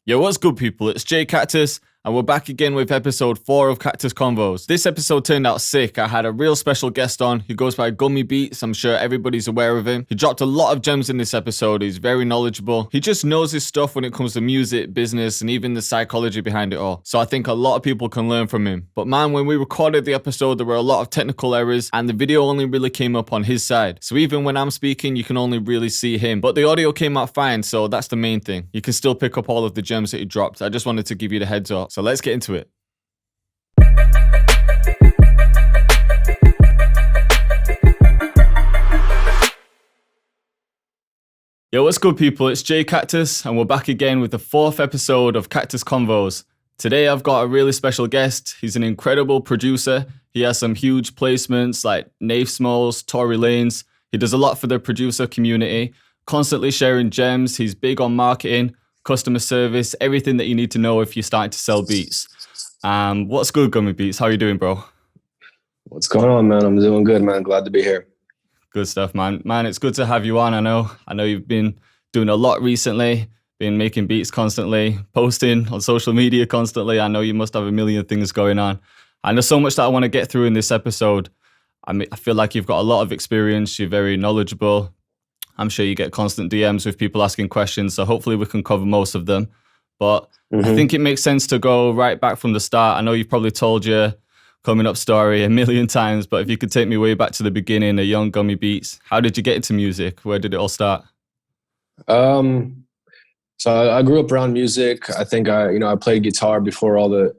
Yo, what's good, people? It's Cactus, and we're back again with episode 4 of Cactus Convos. This episode turned out sick. I had a real special guest on who goes by Gummy Beatz. I'm sure everybody's aware of him. He dropped a lot of gems in this episode. He's very knowledgeable. He just knows his stuff when it comes to music, business, and even the psychology behind it all. So I think a lot of people can learn from him. But man, when we recorded the episode, there were a lot of technical errors, and the video only really came up on his side. So even when I'm speaking, you can only really see him. But the audio came out fine, so that's the main thing. You can still pick up all of the gems that he dropped. I just wanted to give you the heads up. So let's get into it. Yo, what's good, people? It's Cactus, and we're back again with the 4th episode of Cactus Convos. Today, I've got a really special guest. He's an incredible producer. He has some huge placements like Nafe Smallz, Tory Lanez. He does a lot for the producer community, constantly sharing gems. He's big on marketing, customer service, everything that you need to know if you're starting to sell beats. What's good, Gummy Beatz? How are you doing, bro? What's going on, man? I'm doing good, man. Glad to be here. Good stuff, man. Man, it's good to have you on. I know you've been doing a lot recently, been making beats constantly, posting on social media constantly. I know you must have a million things going on. And there's so much that I want to get through in this episode. I feel like you've got a lot of experience. You're very knowledgeable. I'm sure you get constant DMs with people asking questions, so hopefully we can cover most of them. But I think it makes sense to go right back from the start. I know you've probably told your coming up story a million times, but if you could take me way back to the beginning, a young Gummy Beatz, how did you get into music? Where did it all start? So I grew up around music. I think I played guitar before all the,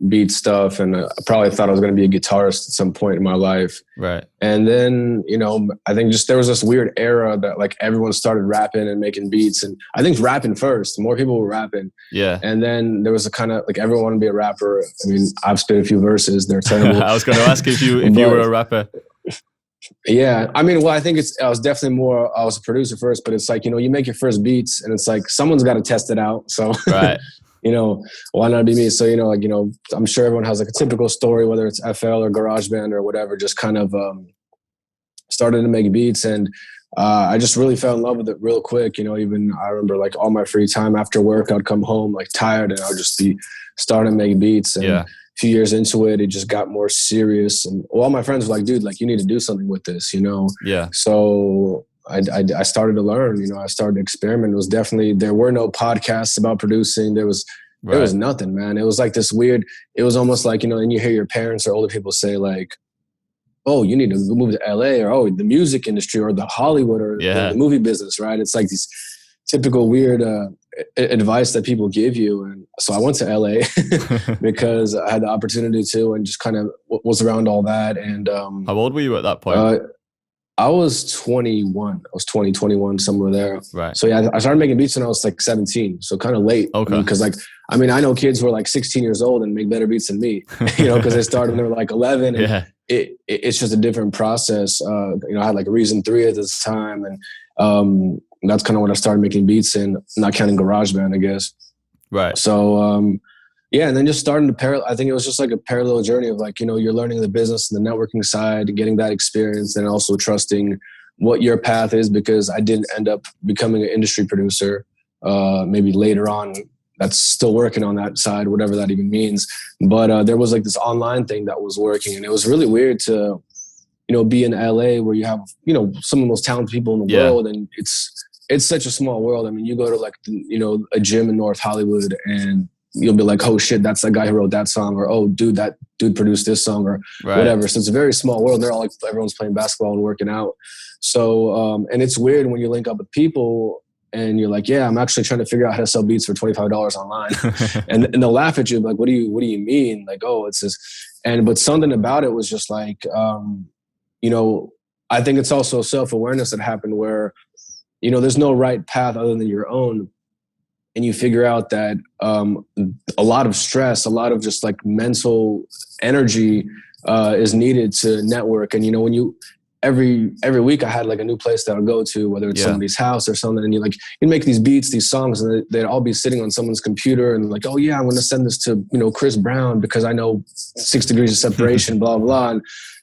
beat stuff. And I probably thought I was going to be a guitarist at some point in my life. Right. And then, I think just there was this weird era that like everyone started rapping and making beats. And I think rapping first, more people were rapping. Yeah. And then there was a kind of like everyone wanted to be a rapper. I mean, I've spit a few verses. They're terrible. I was going to ask if you were a rapper. Yeah. I mean, well, I think I was a producer first, but it's like, you make your first beats and it's like, someone's got to test it out. So, right. Why not be me? So, I'm sure everyone has like a typical story, whether it's FL or GarageBand or whatever, just kind of started to make beats. And I just really fell in love with it real quick. Even I remember like all my free time after work, I'd come home like tired and I would just be starting to make beats. And a few years into it, it just got more serious. And all my friends were like, dude, like you need to do something with this, Yeah. So I started to learn, I started to experiment. It was there were no podcasts about producing. There was nothing, man. It was like this weird, it was almost like, and you hear your parents or older people say like, oh, you need to move to LA or, oh, the music industry or the Hollywood or the movie business, right? It's like these typical weird advice that people give you. And so I went to LA because I had the opportunity to and just kind of was around all that. And how old were you at that point? I was 21. I was 20, 21, somewhere there. Right. So yeah, I started making beats when I was like 17. So kind of late. Okay. Because I know kids who are like 16 years old and make better beats than me, because they started when they were like 11. And it's just a different process. I had like Reason 3 at this time. And that's kind of when I started making beats and not counting GarageBand, I guess. Right. So, and then just starting to I think it was just like a parallel journey of like, you're learning the business and the networking side, getting that experience and also trusting what your path is, because I didn't end up becoming an industry producer. Maybe later on, that's still working on that side, whatever that even means. But there was like this online thing that was working, and it was really weird to, be in LA where you have, some of the most talented people in the world, and it's such a small world. I mean, you go to like, a gym in North Hollywood and you'll be like, oh shit, that's the guy who wrote that song, or oh dude, that dude produced this song, or whatever. So it's a very small world. They're all like, everyone's playing basketball and working out. So, and it's weird when you link up with people and you're like, yeah, I'm actually trying to figure out how to sell beats for $25 online. and they'll laugh at you like, what do you mean? Like, oh, it's this. But something about it was just like, I think it's also self-awareness that happened where, there's no right path other than your own. And you figure out that a lot of stress, a lot of just like mental energy is needed to network. And, when every week I had like a new place that I'd go to, whether it's somebody's house or something, and you make these beats, these songs, and they'd all be sitting on someone's computer and like, oh yeah, I'm going to send this to, Chris Brown because I know 6 degrees of separation, blah, blah,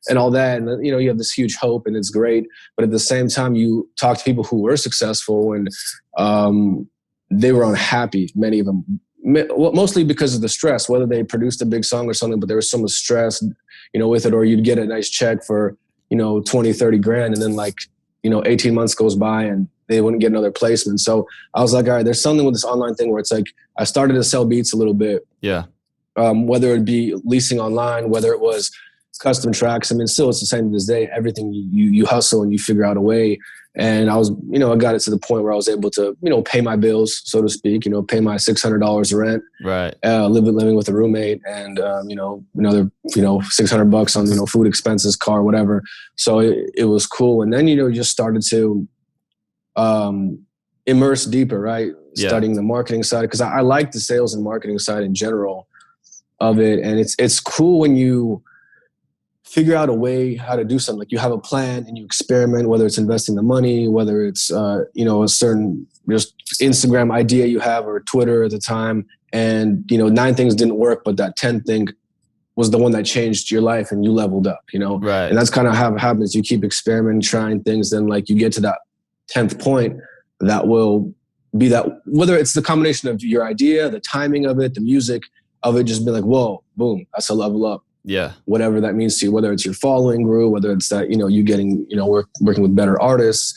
and all that. And, you have this huge hope and it's great. But at the same time, you talk to people who were successful and they were unhappy. Many of them, mostly because of the stress, whether they produced a big song or something, but there was so much stress, with it, or you'd get a nice check for, 20, 30 grand. And then 18 months goes by and they wouldn't get another placement. So I was like, all right, there's something with this online thing where it's like, I started to sell beats a little bit. Yeah. Whether it be leasing online, whether it was custom tracks. I mean, still it's the same to this day. Everything you hustle and you figure out a way. And I was, I got it to the point where I was able to, pay my bills, so to speak, pay my $600 of rent, right. Living with a roommate and, another, $600 on, food expenses, car, whatever. So it was cool. And then, just started to immerse deeper, right? Yeah. Studying the marketing side. Cause I like the sales and marketing side in general of it. And it's cool when you figure out a way how to do something. Like you have a plan and you experiment, whether it's investing the money, whether it's, a certain just Instagram idea you have or Twitter at the time. And, 9 things didn't work, but that 10th thing was the one that changed your life and you leveled up, Right. And that's kind of how it happens. You keep experimenting, trying things. Then you get to that 10th point that will be that, whether it's the combination of your idea, the timing of it, the music of it, just be like, whoa, boom, that's a level up. Yeah. Whatever that means to you, whether it's your following grew, whether it's that, you getting, working with better artists,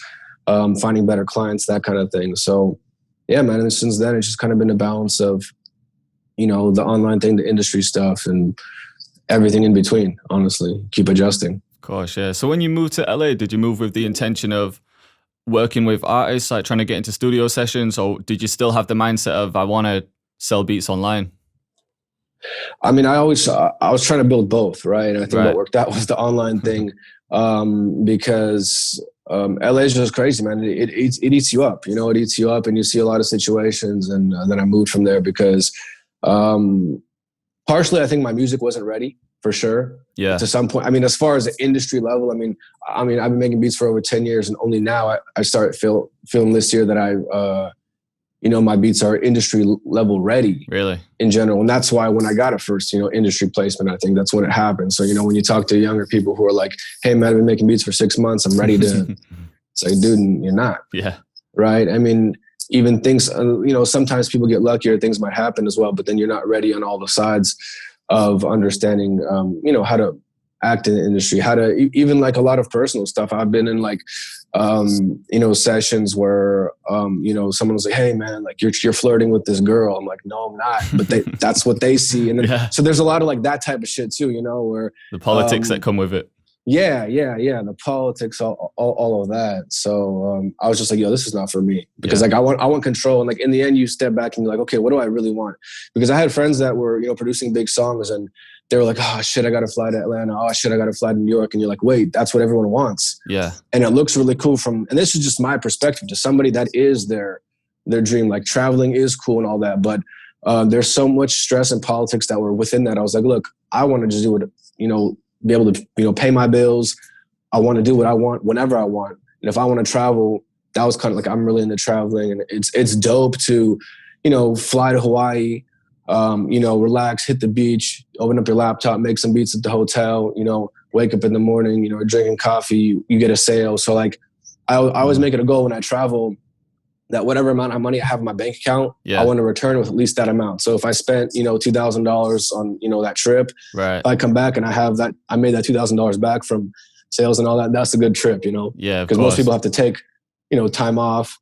finding better clients, that kind of thing. So yeah, man. And since then, it's just kind of been a balance of, the online thing, the industry stuff and everything in between, honestly, keep adjusting. Of course. Yeah. So when you moved to LA, did you move with the intention of working with artists, like trying to get into studio sessions, or did you still have the mindset of, I want to sell beats online? I mean, I was trying to build both, right? And I think what worked out was the online thing, because LA is just crazy, man. It eats you up, it eats you up, and you see a lot of situations. And then I moved from there because partially I think my music wasn't ready, for sure. Yeah. To some point, I mean, as far as the industry level, I mean, I've been making beats for over 10 years, and only now I started feeling this year that my beats are industry level ready. Really? In general. And that's why when I got a first, industry placement, I think that's when it happened. So, when you talk to younger people who are like, hey man, I've been making beats for 6 months, I'm ready to say, dude, you're not. Yeah. Right. I mean, even things, sometimes people get luckier, things might happen as well, but then you're not ready on all the sides of understanding, how to act in the industry, how to, even a lot of personal stuff. I've been in sessions where, someone was like, hey man, you're flirting with this girl. I'm like, no, I'm not, but that's what they see. And then, so there's a lot of that type of shit too, where the politics that come with it. Yeah. The politics, all of that. So, I was just like, yo, this is not for me because I want control. And in the end you step back and you're like, okay, what do I really want? Because I had friends that were, producing big songs and they were like, oh shit, I got to fly to Atlanta. Oh shit, I got to fly to New York. And you're like, wait, that's what everyone wants. Yeah. And it looks really cool and this is just my perspective to somebody that is their dream. Traveling is cool and all that. But there's so much stress and politics that were within that. I was like, look, I want to just do it, be able to, pay my bills. I want to do what I want whenever I want. And if I want to travel, that was kind of I'm really into traveling, and it's dope to, fly to Hawaii, relax, hit the beach, open up your laptop, make some beats at the hotel, wake up in the morning, drinking coffee, you get a sale. So I always make it a goal when I travel that whatever amount of money I have in my bank account, I want to return with at least that amount. So if I spent, $2,000 on, that trip, if I come back and I made that $2,000 back from sales and all that, that's a good trip, Yeah. Because most people have to take, time off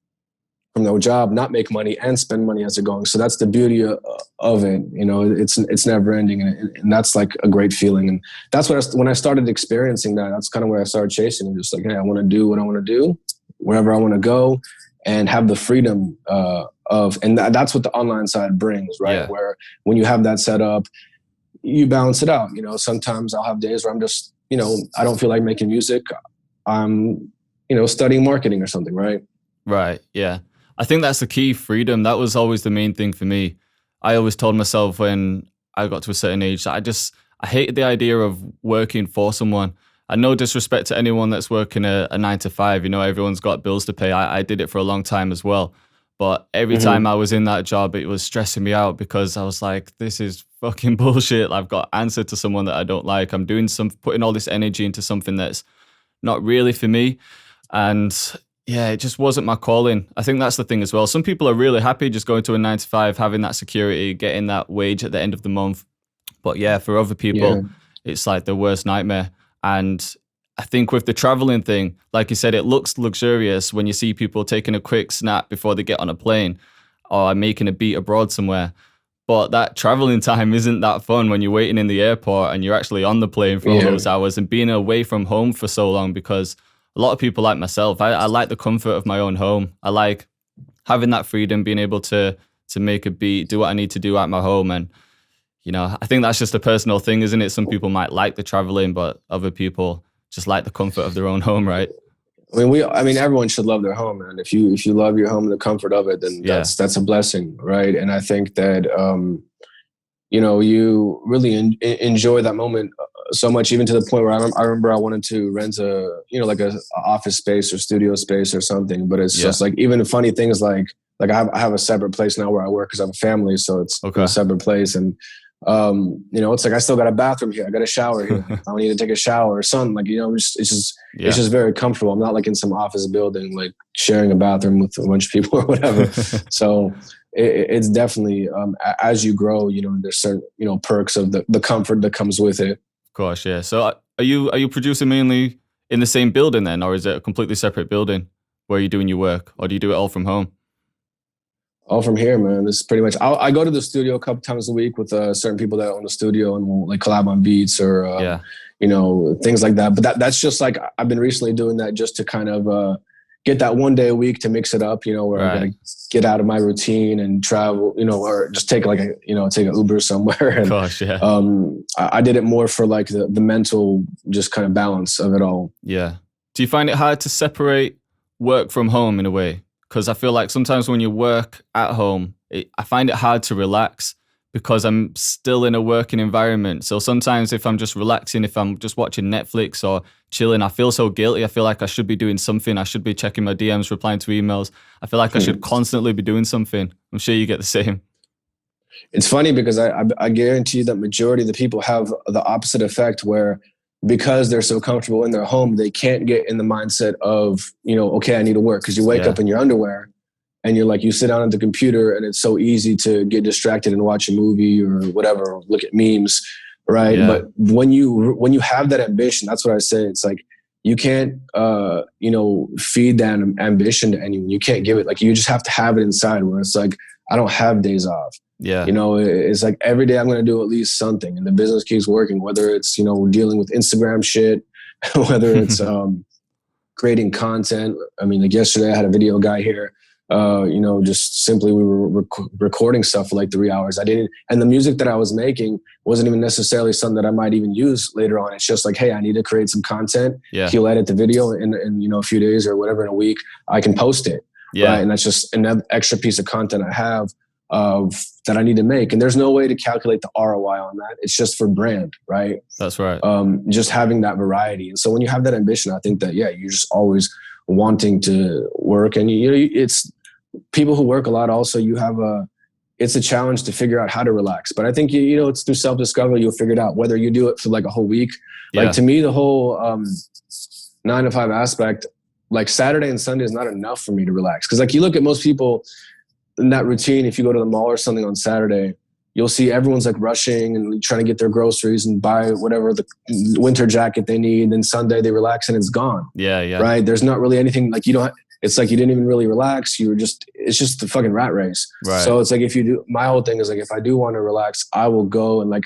from their job, not make money and spend money as they're going. So that's the beauty of it. It's never ending. And that's a great feeling. And that's when I started experiencing that, that's kind of where I started chasing it. Just hey, I want to do what I want to do, wherever I want to go, and have the freedom and that's what the online side brings, right? Yeah. Where when you have that set up, you balance it out. Sometimes I'll have days where I'm just, I don't feel like making music. I'm, studying marketing or something, right? Right. Yeah. I think that's the key, freedom. That was always the main thing for me. I always told myself when I got to a certain age that I hated the idea of working for someone. And no disrespect to anyone that's working a 9 to 5, everyone's got bills to pay. I did it for a long time as well. But every time I was in that job, it was stressing me out because I was like, this is fucking bullshit. I've got answer to someone that I don't like. I'm putting all this energy into something that's not really for me. And Yeah, it just wasn't my calling. I think that's the thing as well. Some people are really happy just going to a 9 to 5, having that security, getting that wage at the end of the month. But yeah, for other Yeah. people, it's like the worst nightmare. And I think with the traveling thing, like you said, it looks luxurious when you see people taking a quick snap before they get on a plane or making a beat abroad somewhere. But that traveling time isn't that fun when you're waiting in the airport and you're actually on the plane for all Yeah. those hours and being away from home for so long, because a lot of people like myself, I like the comfort of my own home. I like having that freedom, being able to make a beat, do what I need to do at my home. And, I think that's just a personal thing, isn't it? Some people might like the traveling, but other people just like the comfort of their own home, right? I mean, everyone should love their home, man. If you love your home and the comfort of it, then Yeah. that's a blessing, right? And I think that you really enjoy that moment so much, even to the point where I remember I wanted to rent like a office space or studio space or something. But it's just like, even funny things like I have a separate place now where I work because I have a family, so it's a separate place. And it's like I still got a bathroom here, I got a shower here. I don't need to take a shower or something. Like, it's just very comfortable. I'm not like in some office building like sharing a bathroom with a bunch of people or whatever. So it's definitely as you grow, there's certain perks of the comfort that comes with it. Of course, yeah. So are you producing mainly in the same building then, or is it a completely separate building where you're doing your work, or do you do it all from home? All from here, man. This is pretty much. I go to the studio a couple times a week with certain people that own the studio, and we'll like collab on beats or things like that. But that's just like, I've been recently doing that just to kind of get that one day a week to mix it up. Where I gotta get out of my routine and travel. Or just take like take an Uber somewhere. And, Gosh, yeah. I did it more for like the mental just kind of balance of it all. Yeah. Do you find it hard to separate work from home in a way? Because I feel like sometimes when you work at home, I find it hard to relax because I'm still in a working environment. So sometimes if I'm just relaxing, if I'm just watching Netflix or chilling, I feel so guilty. I feel like I should be doing something. I should be checking my DMs, replying to emails. I feel like I should constantly be doing something. I'm sure you get the same. It's funny because I guarantee you that majority of the people have the opposite effect, where because they're so comfortable in their home, they can't get in the mindset of, okay, I need to work. Because you wake up in your underwear and you're like, you sit down at the computer and it's so easy to get distracted and watch a movie or whatever, or look at memes, right? Yeah. But when you have that ambition, that's what I say. It's like, you can't, feed that ambition to anyone. You can't give it. Like, you just have to have it inside, where it's like, I don't have days off. Yeah. It's like every day I'm going to do at least something, and the business keeps working, whether it's, dealing with Instagram shit, whether it's creating content. I mean, like yesterday I had a video guy here, just simply we were recording stuff for like 3 hours. And the music that I was making wasn't even necessarily something that I might even use later on. It's just like, hey, I need to create some content. Yeah. He'll edit the video in a few days or whatever, in a week, I can post it. Yeah. Right? And that's just another extra piece of content I have that I need to make. And there's no way to calculate the ROI on that. It's just for brand, right? That's right. Just having that variety. And so when you have that ambition, I think that, you're just always wanting to work. And it's people who work a lot also, it's a challenge to figure out how to relax. But I think, it's through self-discovery, you'll figure it out, whether you do it for like a whole week. Yeah. Like, to me, the whole 9 to 5 aspect, like Saturday and Sunday is not enough for me to relax. Cause like, you look at most people in that routine, if you go to the mall or something on Saturday, you'll see everyone's like rushing and trying to get their groceries and buy whatever the winter jacket they need. Then Sunday they relax and it's gone. Yeah. Yeah. Right. There's not really anything like it's like you didn't even really relax. It's just the fucking rat race. Right. So it's like, my whole thing is like, if I do want to relax, I will go and like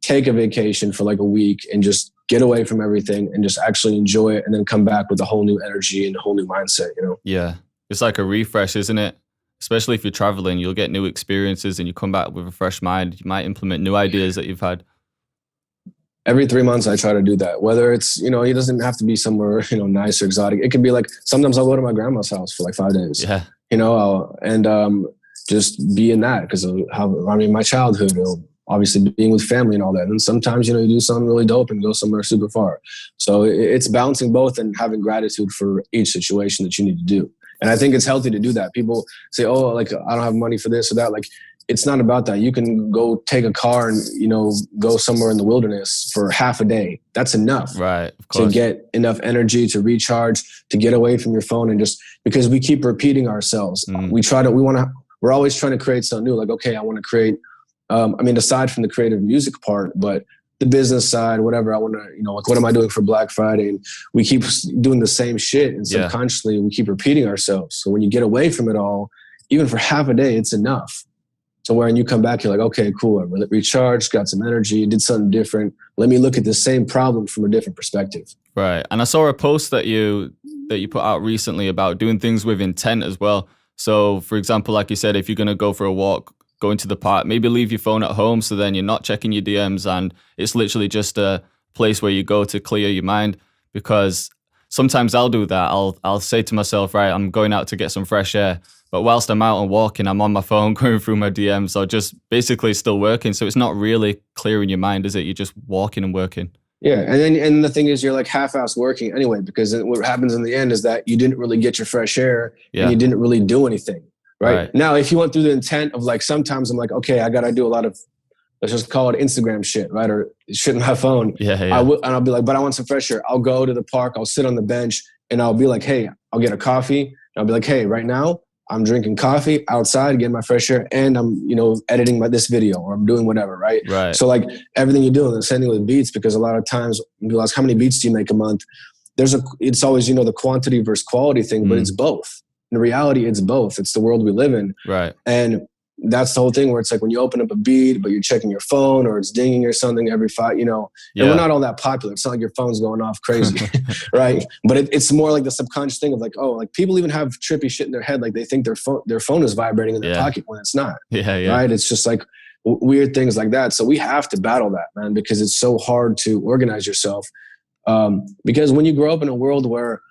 take a vacation for like a week and just get away from everything and just actually enjoy it, and then come back with a whole new energy and a whole new mindset, Yeah. It's like a refresh, isn't it? Especially if you're traveling, you'll get new experiences and you come back with a fresh mind. You might implement new ideas that you've had. Every 3 months I try to do that, whether it's, it doesn't have to be somewhere, nice or exotic. It could be like, sometimes I'll go to my grandma's house for like 5 days, Yeah. Just be in that because of my childhood, obviously being with family and all that. And sometimes, you do something really dope and go somewhere super far. So it's balancing both and having gratitude for each situation that you need to do. And I think it's healthy to do that. People say, oh, like, I don't have money for this or that. Like, it's not about that. You can go take a car and, you know, go somewhere in the wilderness for half a day. That's enough. Right. Of To course. get enough energy to recharge, to get away from your phone, and just because we keep repeating ourselves, we're always trying to create something new. Like, okay, I want to create, I mean, aside from the creative music part, but the business side, whatever, I want to, you know, like, what am I doing for Black Friday? And we keep doing the same shit, and subconsciously we keep repeating ourselves. So when you get away from it all, even for half a day, it's enough. So when you come back, you're like, okay, cool. I recharged, got some energy, did something different. Let me look at the same problem from a different perspective. Right. And I saw a post that you put out recently about doing things with intent as well. So for example, like you said, if you're going to go for a walk, go into the park, maybe leave your phone at home, so then you're not checking your DMs, and it's literally just a place where you go to clear your mind. Because sometimes I'll do that. I'll say to myself, right, I'm going out to get some fresh air. But whilst I'm out and walking, I'm on my phone going through my DMs, or just basically still working. So it's not really clearing your mind, is it? You're just walking and working. Yeah, and the thing is, you're like half-ass working anyway, because what happens in the end is that you didn't really get your fresh air, and you didn't really do anything, right? Now, if you went through the intent of, like, sometimes I'm like, okay, I got to do a lot of, let's just call it Instagram shit, right? Or shit in my phone. And I'll be like, but I want some fresh air. I'll go to the park, I'll sit on the bench, and I'll be like, hey, I'll get a coffee. And I'll be like, hey, right now, I'm drinking coffee outside, getting my fresh air, and I'm, you know, editing this video, or I'm doing whatever, right? So like everything you're doing, the same thing with beats, because a lot of times people ask, how many beats do you make a month? It's always, you know, the quantity versus quality thing, but it's both. In reality, it's both. It's the world we live in. Right. And that's the whole thing where it's like when you open up a beat, but you're checking your phone, or it's dinging or something every 5, you know, and we're not all that popular. It's not like your phone's going off crazy, right? But it's more like the subconscious thing of like, oh, like people even have trippy shit in their head. Like they think their phone is vibrating in their pocket when it's not, right? It's just like weird things like that. So we have to battle that, man, because it's so hard to organize yourself. Because when you grow up in a world where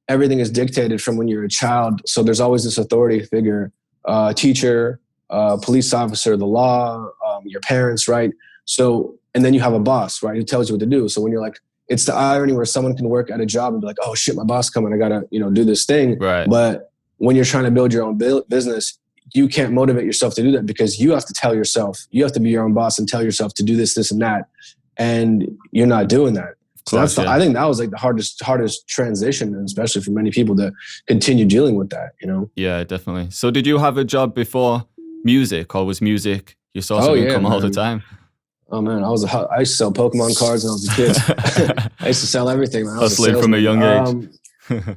everything is dictated from when you're a child, so there's always this authority figure, teacher, police officer, the law, your parents, right? So, and then you have a boss, right, who tells you what to do. So when you're like, it's the irony where someone can work at a job and be like, oh shit, my boss coming, I gotta, you know, do this thing. Right. But when you're trying to build your own business, you can't motivate yourself to do that, because you have to tell yourself, you have to be your own boss and tell yourself to do this, this, and that. And you're not doing that. So I think that was like the hardest transition, and especially for many people to continue dealing with that, you know? Yeah, definitely. So did you have a job before music, or was music your source of income all the time? Oh man, I used to sell Pokemon cards when I was a kid. I used to sell everything, man. Hustling from a young age.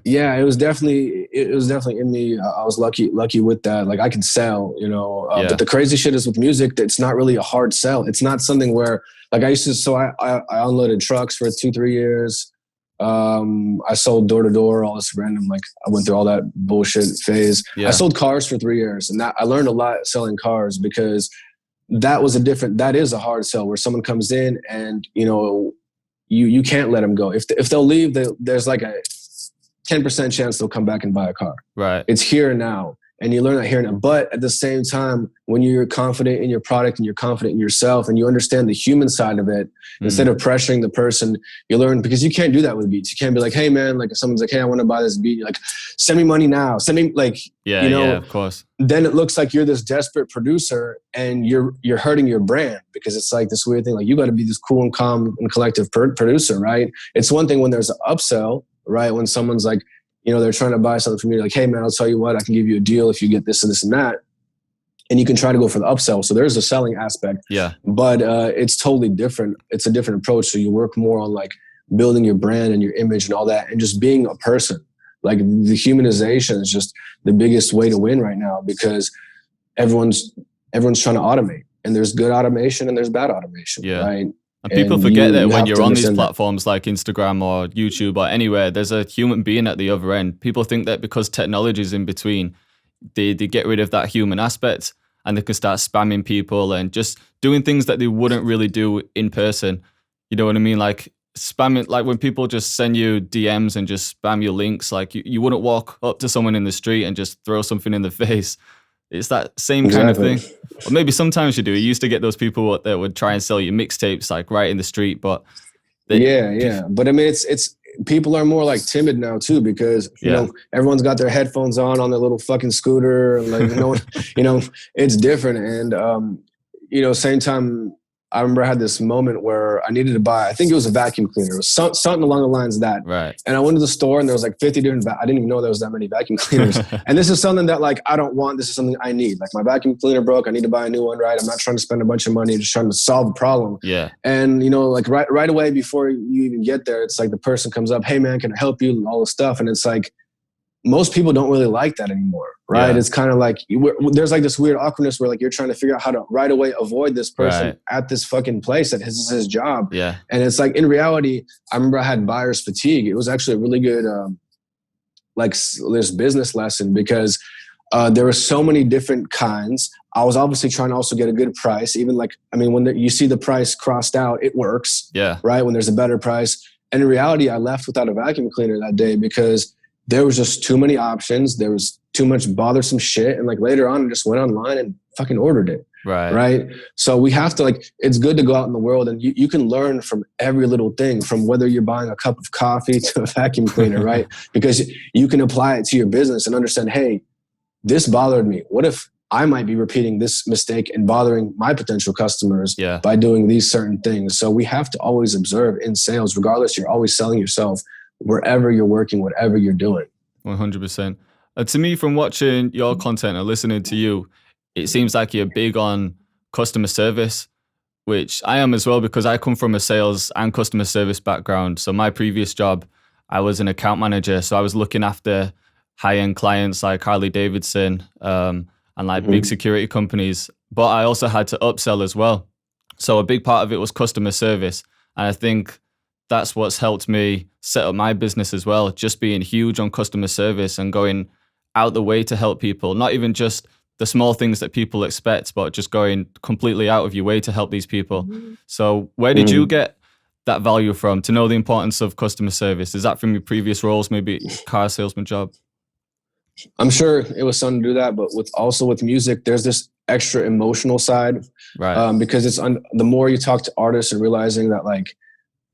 Yeah, it was definitely in me. I was lucky with that. Like I could sell, you know. But the crazy shit is with music, that it's not really a hard sell. It's not something where, like, I used to. So I unloaded trucks for 2-3 years. I sold door to door, all this random, like I went through all that bullshit phase. I sold cars for 3 years, and I learned a lot selling cars, because that is a hard sell where someone comes in and, you know, you can't let them go. If they'll leave, there's like a 10% chance they'll come back and buy a car. Right. It's here and now. And you learn that here and now. But at the same time, when you're confident in your product and you're confident in yourself and you understand the human side of it, instead of pressuring the person, you learn, because you can't do that with beats. You can't be like, hey man, like if someone's like, hey, I want to buy this beat, you're like, send me money now. Send me, like, you know, yeah, of course. Then it looks like you're this desperate producer, and you're hurting your brand, because it's like this weird thing, like you got to be this cool and calm and collective producer, right? It's one thing when there's an upsell, right? When someone's like, you know, they're trying to buy something from you, like, hey man, I'll tell you what, I can give you a deal if you get this and this and that. And you can try to go for the upsell. So there's a selling aspect. Yeah. But it's totally different. It's a different approach. So you work more on like building your brand and your image and all that, and just being a person. Like the humanization is just the biggest way to win right now, because everyone's trying to automate, and there's good automation and there's bad automation. Yeah. Right. And people forget that when you're on these platforms like Instagram or YouTube or anywhere, there's a human being at the other end. People think that because technology is in between, they get rid of that human aspect, and they can start spamming people and just doing things that they wouldn't really do in person. You know what I mean? Like spamming, like when people just send you DMs and just spam your links, like you wouldn't walk up to someone in the street and just throw something in the face. It's that same kind of thing. Or maybe sometimes you do. You used to get those people that would try and sell you mixtapes like right in the street, but yeah. But I mean, it's people are more like timid now too, because you know everyone's got their headphones on their little fucking scooter, and like you know, it's different. And you know, same time, I remember I had this moment where I needed to buy, I think it was a vacuum cleaner. It was something along the lines of that. Right. And I went to the store and there was like 50 different, I didn't even know there was that many vacuum cleaners. And this is something that like, I don't want, this is something I need. Like my vacuum cleaner broke, I need to buy a new one, right? I'm not trying to spend a bunch of money, just trying to solve a problem. Yeah. And you know, like right away before you even get there, it's like the person comes up, hey man, can I help you? And all this stuff. And it's like, most people don't really like that anymore, right? Yeah. It's kind of like, there's like this weird awkwardness where like you're trying to figure out how to right away avoid this person at this fucking place that is his job. Yeah. And it's like, in reality, I remember I had buyer's fatigue. It was actually a really good, like this business lesson, because there were so many different kinds. I was obviously trying to also get a good price. Even like, I mean, when you see the price crossed out, it works, right? When there's a better price. And in reality, I left without a vacuum cleaner that day because there was just too many options. There was too much bothersome shit. And like later on, I just went online and fucking ordered it. Right. So we have to like, it's good to go out in the world and you can learn from every little thing, from whether you're buying a cup of coffee to a vacuum cleaner, right? Because you can apply it to your business and understand, hey, this bothered me. What if I might be repeating this mistake and bothering my potential customers by doing these certain things? So we have to always observe in sales, regardless, you're always selling yourself wherever you're working, whatever you're doing. 100%. To me, from watching your content and listening to you, it seems like you're big on customer service, which I am as well, because I come from a sales and customer service background. So my previous job, I was an account manager. So I was looking after high-end clients like Harley Davidson and like big security companies. But I also had to upsell as well. So a big part of it was customer service. And I think that's what's helped me set up my business as well. Just being huge on customer service and going out the way to help people, not even just the small things that people expect, but just going completely out of your way to help these people. So where did you get that value from, to know the importance of customer service? Is that from your previous roles, maybe car salesman job? I'm sure it was something to do that, but with music, there's this extra emotional side, right? Because it's the more you talk to artists and realizing that like,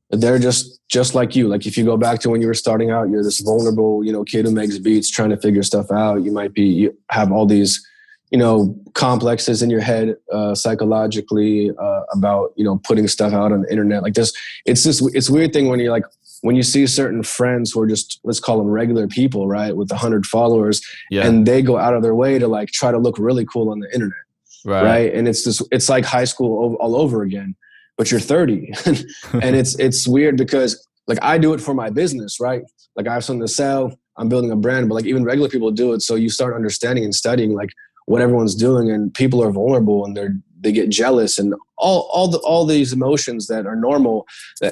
they're just like you. Like if you go back to when you were starting out, you're this vulnerable, you know, kid who makes beats, trying to figure stuff out. You have all these, you know, complexes in your head psychologically about, you know, putting stuff out on the internet. Like this, it's weird thing when you're like, when you see certain friends who are just, let's call them regular people, right, with 100 followers, and they go out of their way to like try to look really cool on the internet, right? And it's like high school all over again. But you're 30 and it's weird because like I do it for my business, right? Like I have something to sell, I'm building a brand, but like even regular people do it. So you start understanding and studying like what everyone's doing, and people are vulnerable and they get jealous and all these emotions that are normal.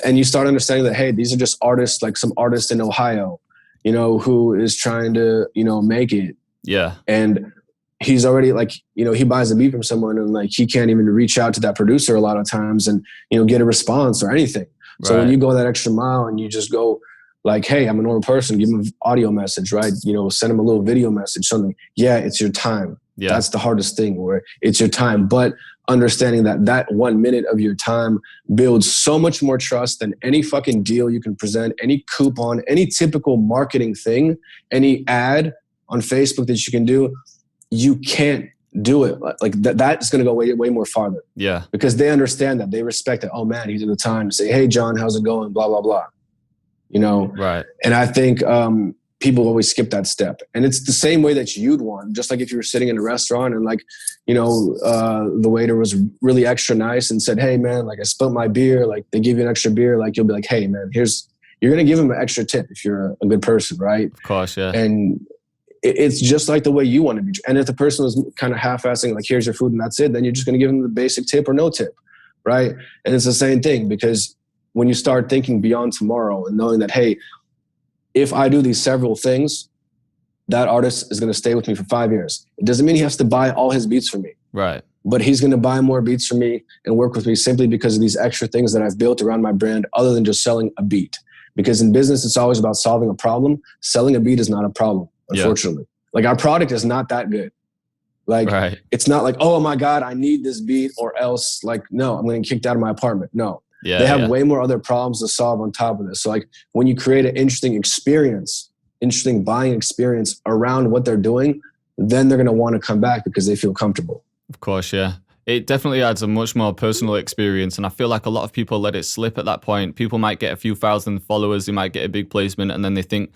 And you start understanding that, hey, these are just artists, like some artist in Ohio, you know, who is trying to, you know, make it. Yeah. And he's already like, you know, he buys a beat from someone and like, he can't even reach out to that producer a lot of times and, you know, get a response or anything. So when you go that extra mile and you just go like, hey, I'm a normal person, give him an audio message, right? You know, send him a little video message, something. Yeah, it's your time. Yeah. That's the hardest thing, where it's your time. But understanding that 1 minute of your time builds so much more trust than any fucking deal you can present, any coupon, any typical marketing thing, any ad on Facebook that you can do. You can't do it. Like that's going to go way more farther. Yeah. Because they understand that, they respect it. Oh man, he took the time to say, hey John, how's it going? Blah, blah, blah. You know? Right. And I think people always skip that step. And it's the same way that you'd want, just like if you were sitting in a restaurant and like, you know, the waiter was really extra nice and said, hey man, like I spilled my beer, like they give you an extra beer, like you'll be like, hey man, you're going to give him an extra tip if you're a good person, right? Of course, yeah. And it's just like the way you want to be. And if the person was kind of half-assing, like, here's your food and that's it, then you're just going to give them the basic tip or no tip, right? And it's the same thing, because when you start thinking beyond tomorrow and knowing that, hey, if I do these several things, that artist is going to stay with me for 5 years. It doesn't mean he has to buy all his beats from me. Right. But he's going to buy more beats from me and work with me simply because of these extra things that I've built around my brand, other than just selling a beat. Because in business, it's always about solving a problem. Selling a beat is not a problem. Unfortunately, like our product is not that good. Like it's not like, oh my God, I need this beat or else like, no, I'm getting kicked out of my apartment. No, Yeah, They have yeah. way more other problems to solve on top of this. So like when you create an interesting buying experience around what they're doing, then they're going to want to come back because they feel comfortable. Of course, yeah. It definitely adds a much more personal experience. And I feel like a lot of people let it slip at that point. People might get a few thousand followers, they might get a big placement, and then they think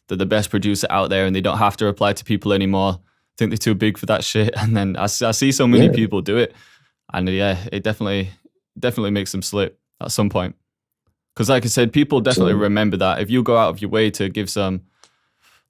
they're the best producer out there and they don't have to reply to people anymore. Think they're too big for that shit. And then I see so many people do it. And yeah, it definitely makes them slip at some point. Because like I said, people definitely remember that. If you go out of your way to give some,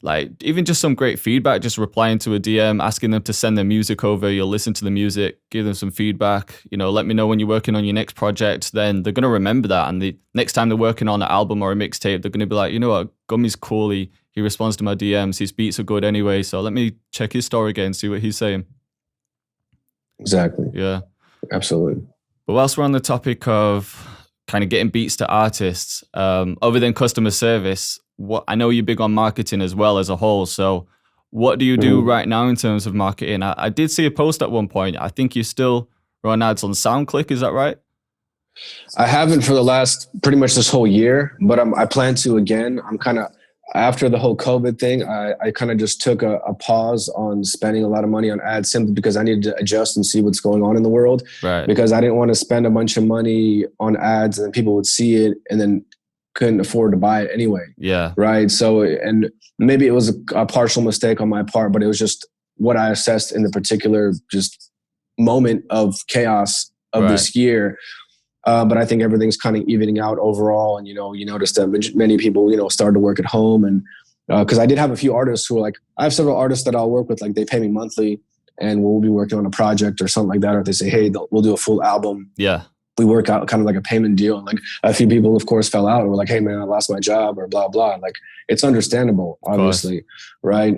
like even just some great feedback, just replying to a DM, asking them to send their music over, you'll listen to the music, give them some feedback, let me know when you're working on your next project, then they're going to remember that. And the next time they're working on an album or a mixtape, they're going to be like, you know what, Gummy's cool, he responds to my DMs, his beats are good anyway, so let me check his story again, see what he's saying. Exactly. Yeah. Absolutely. But whilst we're on the topic of kind of getting beats to artists, other than customer service, I know you're big on marketing as well as a whole. So what do you do right now in terms of marketing? I did see a post at one point. I think you still run ads on SoundClick. Is that right? I haven't for the last pretty much this whole year, but I plan to again. I'm kind of, after the whole COVID thing, I kind of just took a pause on spending a lot of money on ads simply because I needed to adjust and see what's going on in the world. Right. Because I didn't want to spend a bunch of money on ads and then people would see it and then couldn't afford to buy it anyway. Yeah. Right. So, and maybe it was a partial mistake on my part, but it was just what I assessed in the particular just moment of chaos of this year. But I think everything's kind of evening out overall. And, you notice that many people, started to work at home. And because I did have a few artists who are like, I have several artists that I'll work with, like they pay me monthly and we'll be working on a project or something like that. Or if they say, hey, we'll do a full album. Yeah. We work out kind of like a payment deal. And like a few people, of course, fell out and were like, hey, man, I lost my job or blah, blah. Like it's understandable, obviously. Right.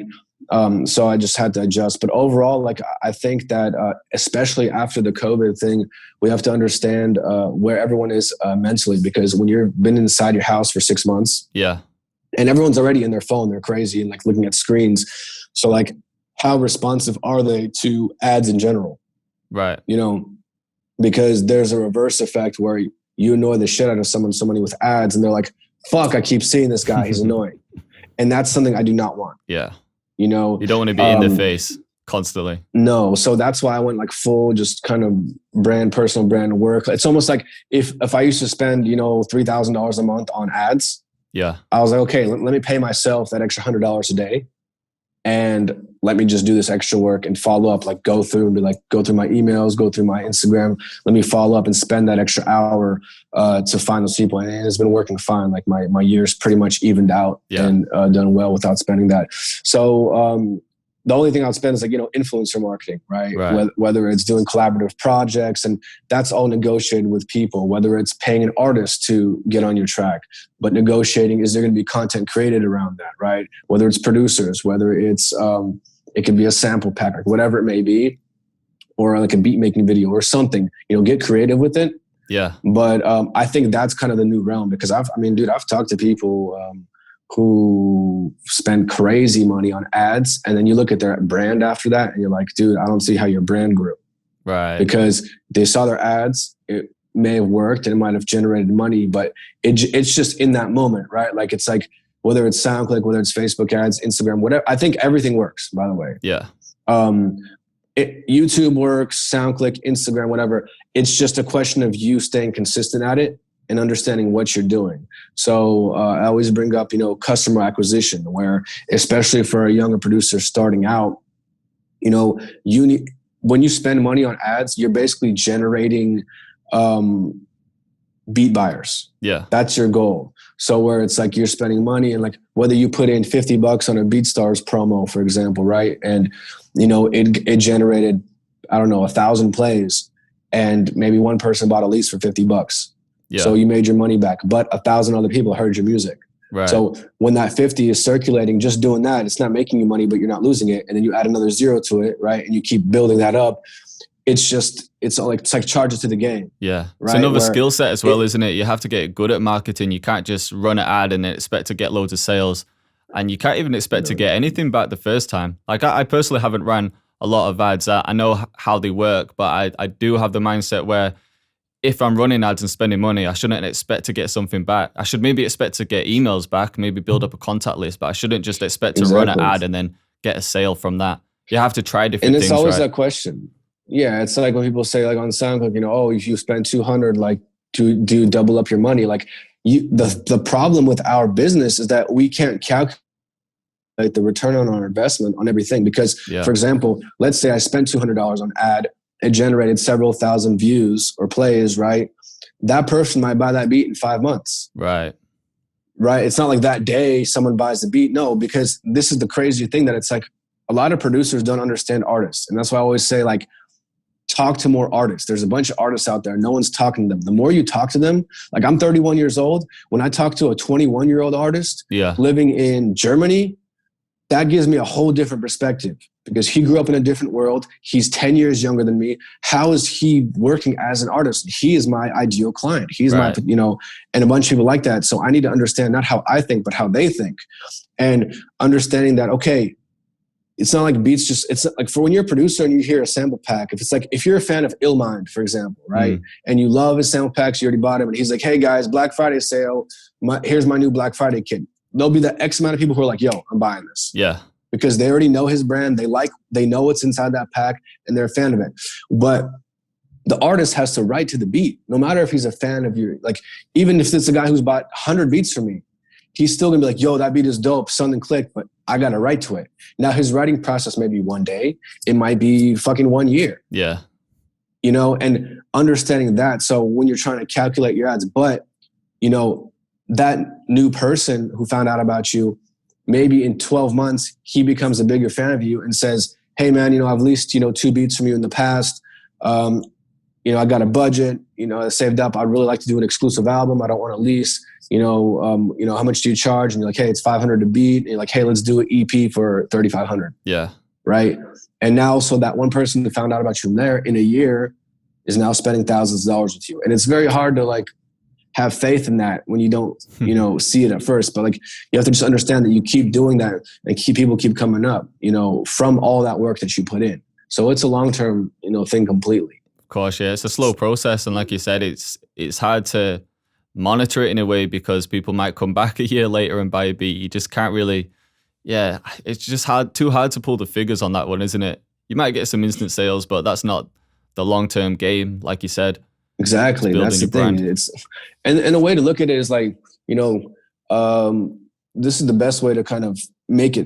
So I just had to adjust. But overall, like I think that especially after the COVID thing, we have to understand where everyone is mentally, because when you've been inside your house for 6 months, and everyone's already in their phone, they're crazy and like looking at screens. So like, how responsive are they to ads in general? Right. Because there's a reverse effect where you annoy the shit out of somebody with ads, and they're like, "Fuck, I keep seeing this guy. He's annoying," and that's something I do not want. Yeah. You don't want to be in their face constantly. No. So that's why I went like full, just kind of personal brand work. It's almost like if I used to spend, $3,000 a month on ads. Yeah. I was like, okay, let me pay myself that extra $100 a day. And let me just do this extra work and follow up, like go through my emails, go through my Instagram. Let me follow up and spend that extra hour to find those people. And it's been working fine. Like my year's pretty much evened out and done well without spending that. So the only thing I'll spend is like, influencer marketing, right? Whether it's doing collaborative projects, and that's all negotiated with people, whether it's paying an artist to get on your track, but negotiating, is there going to be content created around that, right? Whether it's producers, whether it's, it could be a sample pack, like whatever it may be, or like a beat making video or something, get creative with it. Yeah. But I think that's kind of the new realm, because I've talked to people, who spend crazy money on ads, and then you look at their brand after that and you're like, dude, I don't see how your brand grew. Right. Because they saw their ads, it may have worked and it might have generated money, but it's just in that moment, right? Like it's like, whether it's SoundClick, whether it's Facebook ads, Instagram, whatever, I think everything works, by the way. Yeah. YouTube works, SoundClick, Instagram, whatever. It's just a question of you staying consistent at it and understanding what you're doing. So I always bring up, customer acquisition, where especially for a younger producer starting out, when you spend money on ads, you're basically generating beat buyers. Yeah. That's your goal. So where it's like you're spending money, and like whether you put in $50 on a BeatStars promo, for example, right? And, it generated, I don't know, 1,000 plays, and maybe one person bought a lease for $50. Yeah. So you made your money back, but 1,000 other people heard your music. Right. So when that 50 is circulating, just doing that, it's not making you money, but you're not losing it. And then you add another 0 to it, right? And you keep building that up. It's like charges to the game. Yeah. Right? It's another skill set as well, isn't it? You have to get good at marketing. You can't just run an ad and then expect to get loads of sales. And you can't even expect to get anything back the first time. Like I personally haven't ran a lot of ads. I know how they work, but I do have the mindset where if I'm running ads and spending money, I shouldn't expect to get something back. I should maybe expect to get emails back, maybe build up a contact list, but I shouldn't just expect to run an ad and then get a sale from that. You have to try different things. And it's always right? that question. Yeah, it's like when people say like on SoundCloud, oh, if you spend 200, like do double up your money. Like the problem with our business is that we can't calculate the return on our investment on everything. Because for example, let's say I spent $200 on ad, it generated several thousand views or plays, right? That person might buy that beat in 5 months. Right. It's not like that day someone buys the beat. No, because this is the crazy thing that it's like a lot of producers don't understand artists. And that's why I always say like, talk to more artists. There's a bunch of artists out there. No one's talking to them. The more you talk to them, like I'm 31 years old. When I talk to a 21-year-old artist living in Germany, that gives me a whole different perspective because he grew up in a different world. He's 10 years younger than me. How is he working as an artist? He is my ideal client. He's my, and a bunch of people like that. So I need to understand not how I think, but how they think. And understanding that, okay, it's not like beats just, it's like for when you're a producer and you hear a sample pack, if you're a fan of Illmind, for example, right? And you love his sample packs, you already bought him, and he's like, hey guys, Black Friday sale, here's my new Black Friday kit. There'll be that X amount of people who are like, yo, I'm buying this. Yeah. Because they already know his brand. They know what's inside that pack and they're a fan of it. But the artist has to write to the beat, no matter if he's a fan of your, like, even if it's a guy who's bought 100 beats from me, he's still gonna be like, yo, that beat is dope, something clicked, but I gotta write to it. Now his writing process may be one day, it might be fucking 1 year. Yeah. And understanding that. So when you're trying to calculate your ads, but that new person who found out about you, maybe in 12 months, he becomes a bigger fan of you and says, hey man, I've leased, 2 beats from you in the past. I got a budget, I saved up. I'd really like to do an exclusive album. I don't want to lease. How much do you charge? And you're like, hey, it's 500 a beat. And you're like, hey, let's do an EP for 3,500. Yeah. Right. And now, so that one person who found out about you from there in a year is now spending thousands of dollars with you. And it's very hard to like have faith in that when you don't, see it at first. But like, you have to just understand that you keep doing that and people keep coming up, from all that work that you put in. So it's a long-term, thing completely. Of course, yeah. It's a slow process. And like you said, it's hard to monitor it in a way because people might come back a year later and buy a beat. You just can't really, it's just too hard to pull the figures on that one, isn't it? You might get some instant sales, but that's not the long-term game, like you said. Exactly. That's the thing. It's and a way to look at it is like, this is the best way to kind of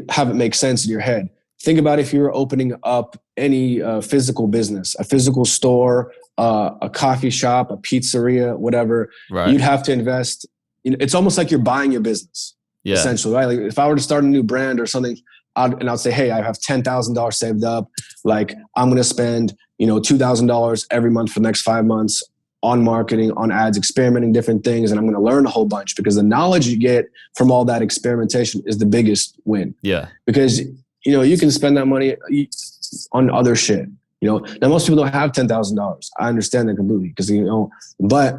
have it make sense in your head. Think about if you were opening up any physical business, a physical store, a coffee shop, a pizzeria, whatever. Right. You'd have to invest. It's almost like you're buying your business, essentially, right? Like if I were to start a new brand or something, I'd say, hey, I have $10,000 saved up. Like I'm going to spend, $2,000 every month for the next 5 months on marketing, on ads, experimenting different things. And I'm going to learn a whole bunch because the knowledge you get from all that experimentation is the biggest win. Yeah. Because, you can spend that money on other shit. Now most people don't have $10,000. I understand that completely because, but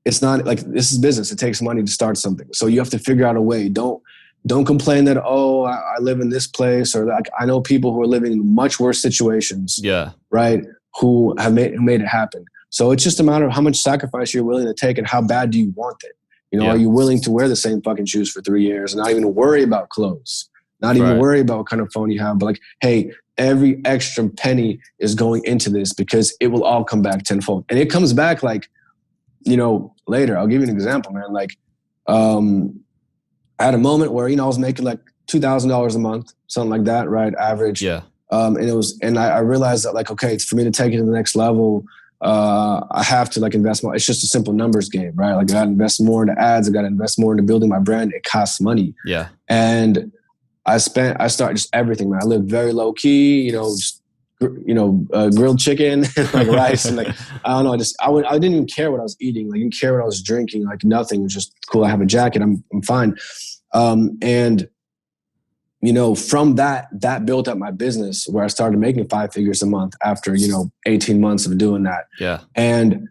it's not like this is business. It takes money to start something. So you have to figure out a way. Don't complain that, I live in this place, or like I know people who are living in much worse situations. Yeah. Right. Who made it happen. So it's just a matter of how much sacrifice you're willing to take and how bad do you want it? Are you willing to wear the same fucking shoes for 3 years and not even worry about clothes, not even worry about what kind of phone you have, but like, hey, every extra penny is going into this because it will all come back tenfold. And it comes back like, later. I'll give you an example, man. Like, I had a moment where, I was making like $2,000 a month, something like that, right? Average. Yeah. And I realized that like, okay, it's for me to take it to the next level. I have to like invest more. It's just a simple numbers game, right? Like I got to invest more into ads. I got to invest more into building my brand. It costs money. Yeah. And I started just everything, man. I lived very low key, grilled chicken and like rice and like, I don't know. I didn't even care what I was eating. Like I didn't care what I was drinking, like nothing. It was just cool. I have a jacket. I'm fine. And from that built up my business where I started making 5 figures a month after, 18 months of doing that. Yeah. And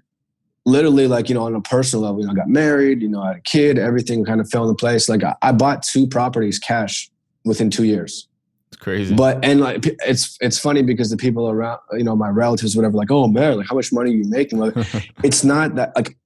literally like, on a personal level, I got married, I had a kid, everything kind of fell into place. Like I bought 2 properties cash within 2 years. crazy. But, and like, it's funny because the people around, you know, my relatives, whatever, like, oh man, like how much money are you making? Like, it's not that, like,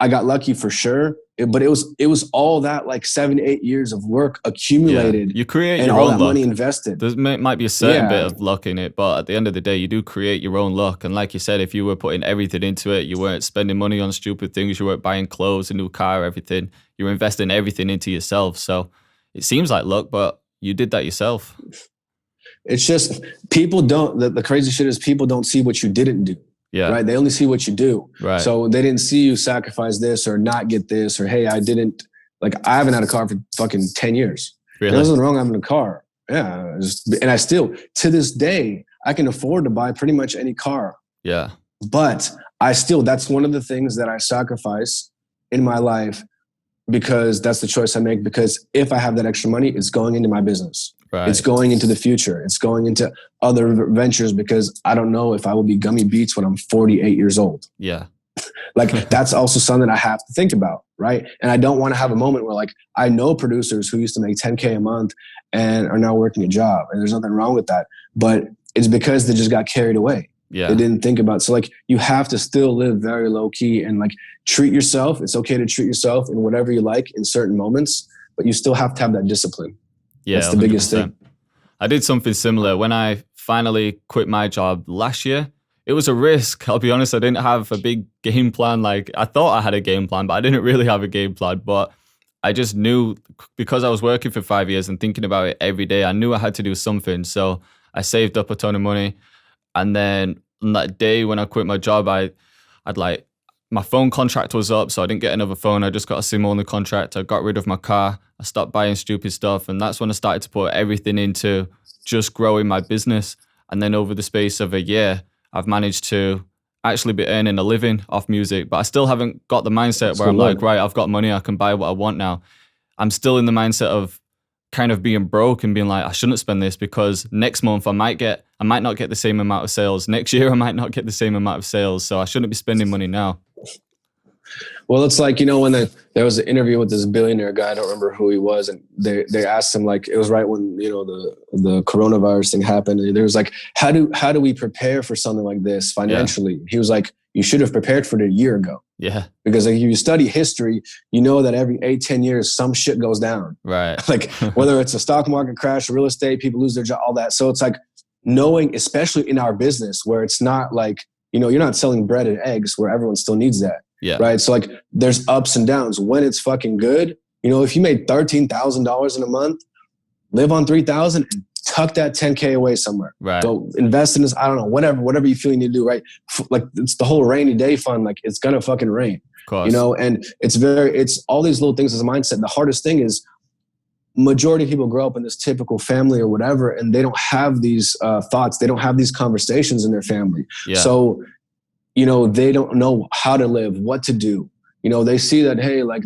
I got lucky for sure, but it was all that like 7-8 years of work accumulated. You create and your all own that luck. money invested. There might be a certain bit of luck in it, but at the end of the day, you do create your own luck. And like you said, if you were putting everything into it, you weren't spending money on stupid things, you weren't buying clothes, a new car, everything. You were investing everything into yourself. So it seems like luck, but you did that yourself. It's just people don't. The crazy shit is people don't see what you didn't do. Yeah. Right. They only see what you do. Right. So they didn't see you sacrifice this or not get this or, hey, I didn't, like, I haven't had a car for fucking 10 years. Really? There's nothing wrong having a car. Yeah. And I still, to this day, I can afford to buy pretty much any car. Yeah. But that's one of the things that I sacrifice in my life because that's the choice I make. Because if I have that extra money, it's going into my business. Right. It's going into the future. It's going into other ventures because I don't know if I will be Gummy Beatz when I'm 48 years old. Yeah. Like that's also something I have to think about, right? And I don't want to have a moment where like I know producers who used to make 10K a month and are now working a job. And there's nothing wrong with that. But it's because they just got carried away. Yeah. They didn't think about it. So like you have to still live very low key and like treat yourself. It's okay to treat yourself in whatever you like in certain moments, but you still have to have that discipline. Yeah, that's the 100%. Biggest thing. I did something similar when I finally quit my job last year. It was a risk. I'll be honest, I didn't have a big game plan. Like I thought I had a game plan, but I didn't really have a game plan. But I just knew because I was working for 5 years and thinking about it every day, I knew I had to do something. So I saved up a ton of money. And then on that day when I quit my job, I'd like, my phone contract was up, so I didn't get another phone. I just got a SIM-only contract. I got rid of my car. I stopped buying stupid stuff. And that's when I started to put everything into just growing my business. And then over the space of a year, I've managed to actually be earning a living off music. But I still haven't got the mindset where I'm like, right, I've got money. I can buy what I want now. I'm still in the mindset of kind of being broke and being like, I shouldn't spend this because next month I might not get the same amount of sales. Next year I might not get the same amount of sales. So I shouldn't be spending money now. Well, it's like, you know, when there was an interview with this billionaire guy, I don't remember who he was, and they asked him, like, it was right when, you know, the coronavirus thing happened. And there was like, how do we prepare for something like this financially? Yeah. He was like, you should have prepared for it a year ago. Yeah. Because like, if you study history, you know that every 8-10 years, some shit goes down. Right. Like whether it's a stock market crash, real estate, people lose their job, all that. So it's like knowing, especially in our business where it's not like, you know, you're not selling bread and eggs where everyone still needs that. Yeah. Right. So like there's ups and downs. When it's fucking good, you know, if you made $13,000 in a month, live on 3,000 and tuck that 10K away somewhere. Right. Go invest in this. I don't know, whatever you feel you need to do. Right. Like it's the whole rainy day fund. Like it's going to fucking rain, of course. You know, and it's all these little things as a mindset. The hardest thing is majority of people grow up in this typical family or whatever, and they don't have these thoughts. They don't have these conversations in their family. Yeah. So, you know, they don't know how to live, what to do. You know, they see that, hey, like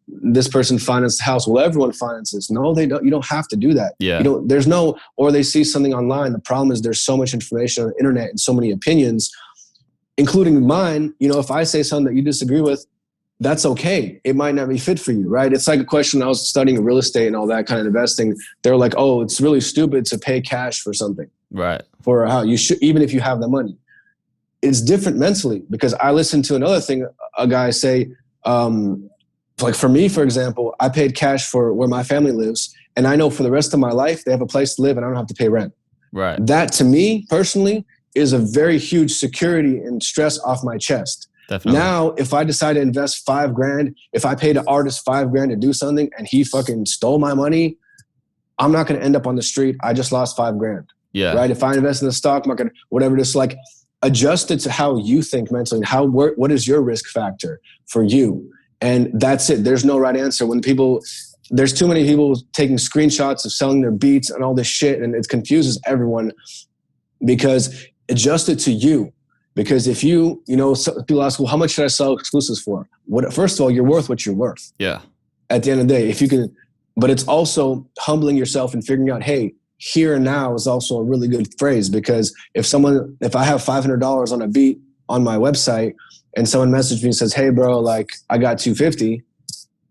this person financed the house. Well, everyone finances. No, they don't. You don't have to do that. Yeah. You know, or they see something online. The problem is there's so much information on the internet and so many opinions, including mine. You know, if I say something that you disagree with, that's okay. It might not be fit for you, right? It's like a question. I was studying real estate and all that kind of investing. They're like, oh, it's really stupid to pay cash for something. Right. For a house. You should, even if you have the money. It's different mentally because I listened to another thing, a guy say, like for me, for example, I paid cash for where my family lives and I know for the rest of my life, they have a place to live and I don't have to pay rent. Right. That to me personally is a very huge security and stress off my chest. Definitely. Now, if I decide to invest $5,000, if I paid an artist $5,000 to do something and he fucking stole my money, I'm not going to end up on the street. I just lost $5,000. Yeah. Right. If I invest in the stock market, whatever it is, like, adjust it to how you think mentally and what is your risk factor for you. And that's it. There's no right answer. There's too many people taking screenshots of selling their beats and all this shit. And it confuses everyone because adjust it to you. Because if you know, people ask, well, how much should I sell exclusives for? First of all, you're worth what you're worth. Yeah. At the end of the day, if you can, but it's also humbling yourself and figuring out, hey, here and now is also a really good phrase because if I have $500 on a beat on my website and someone messaged me and says, hey bro, like I got $250,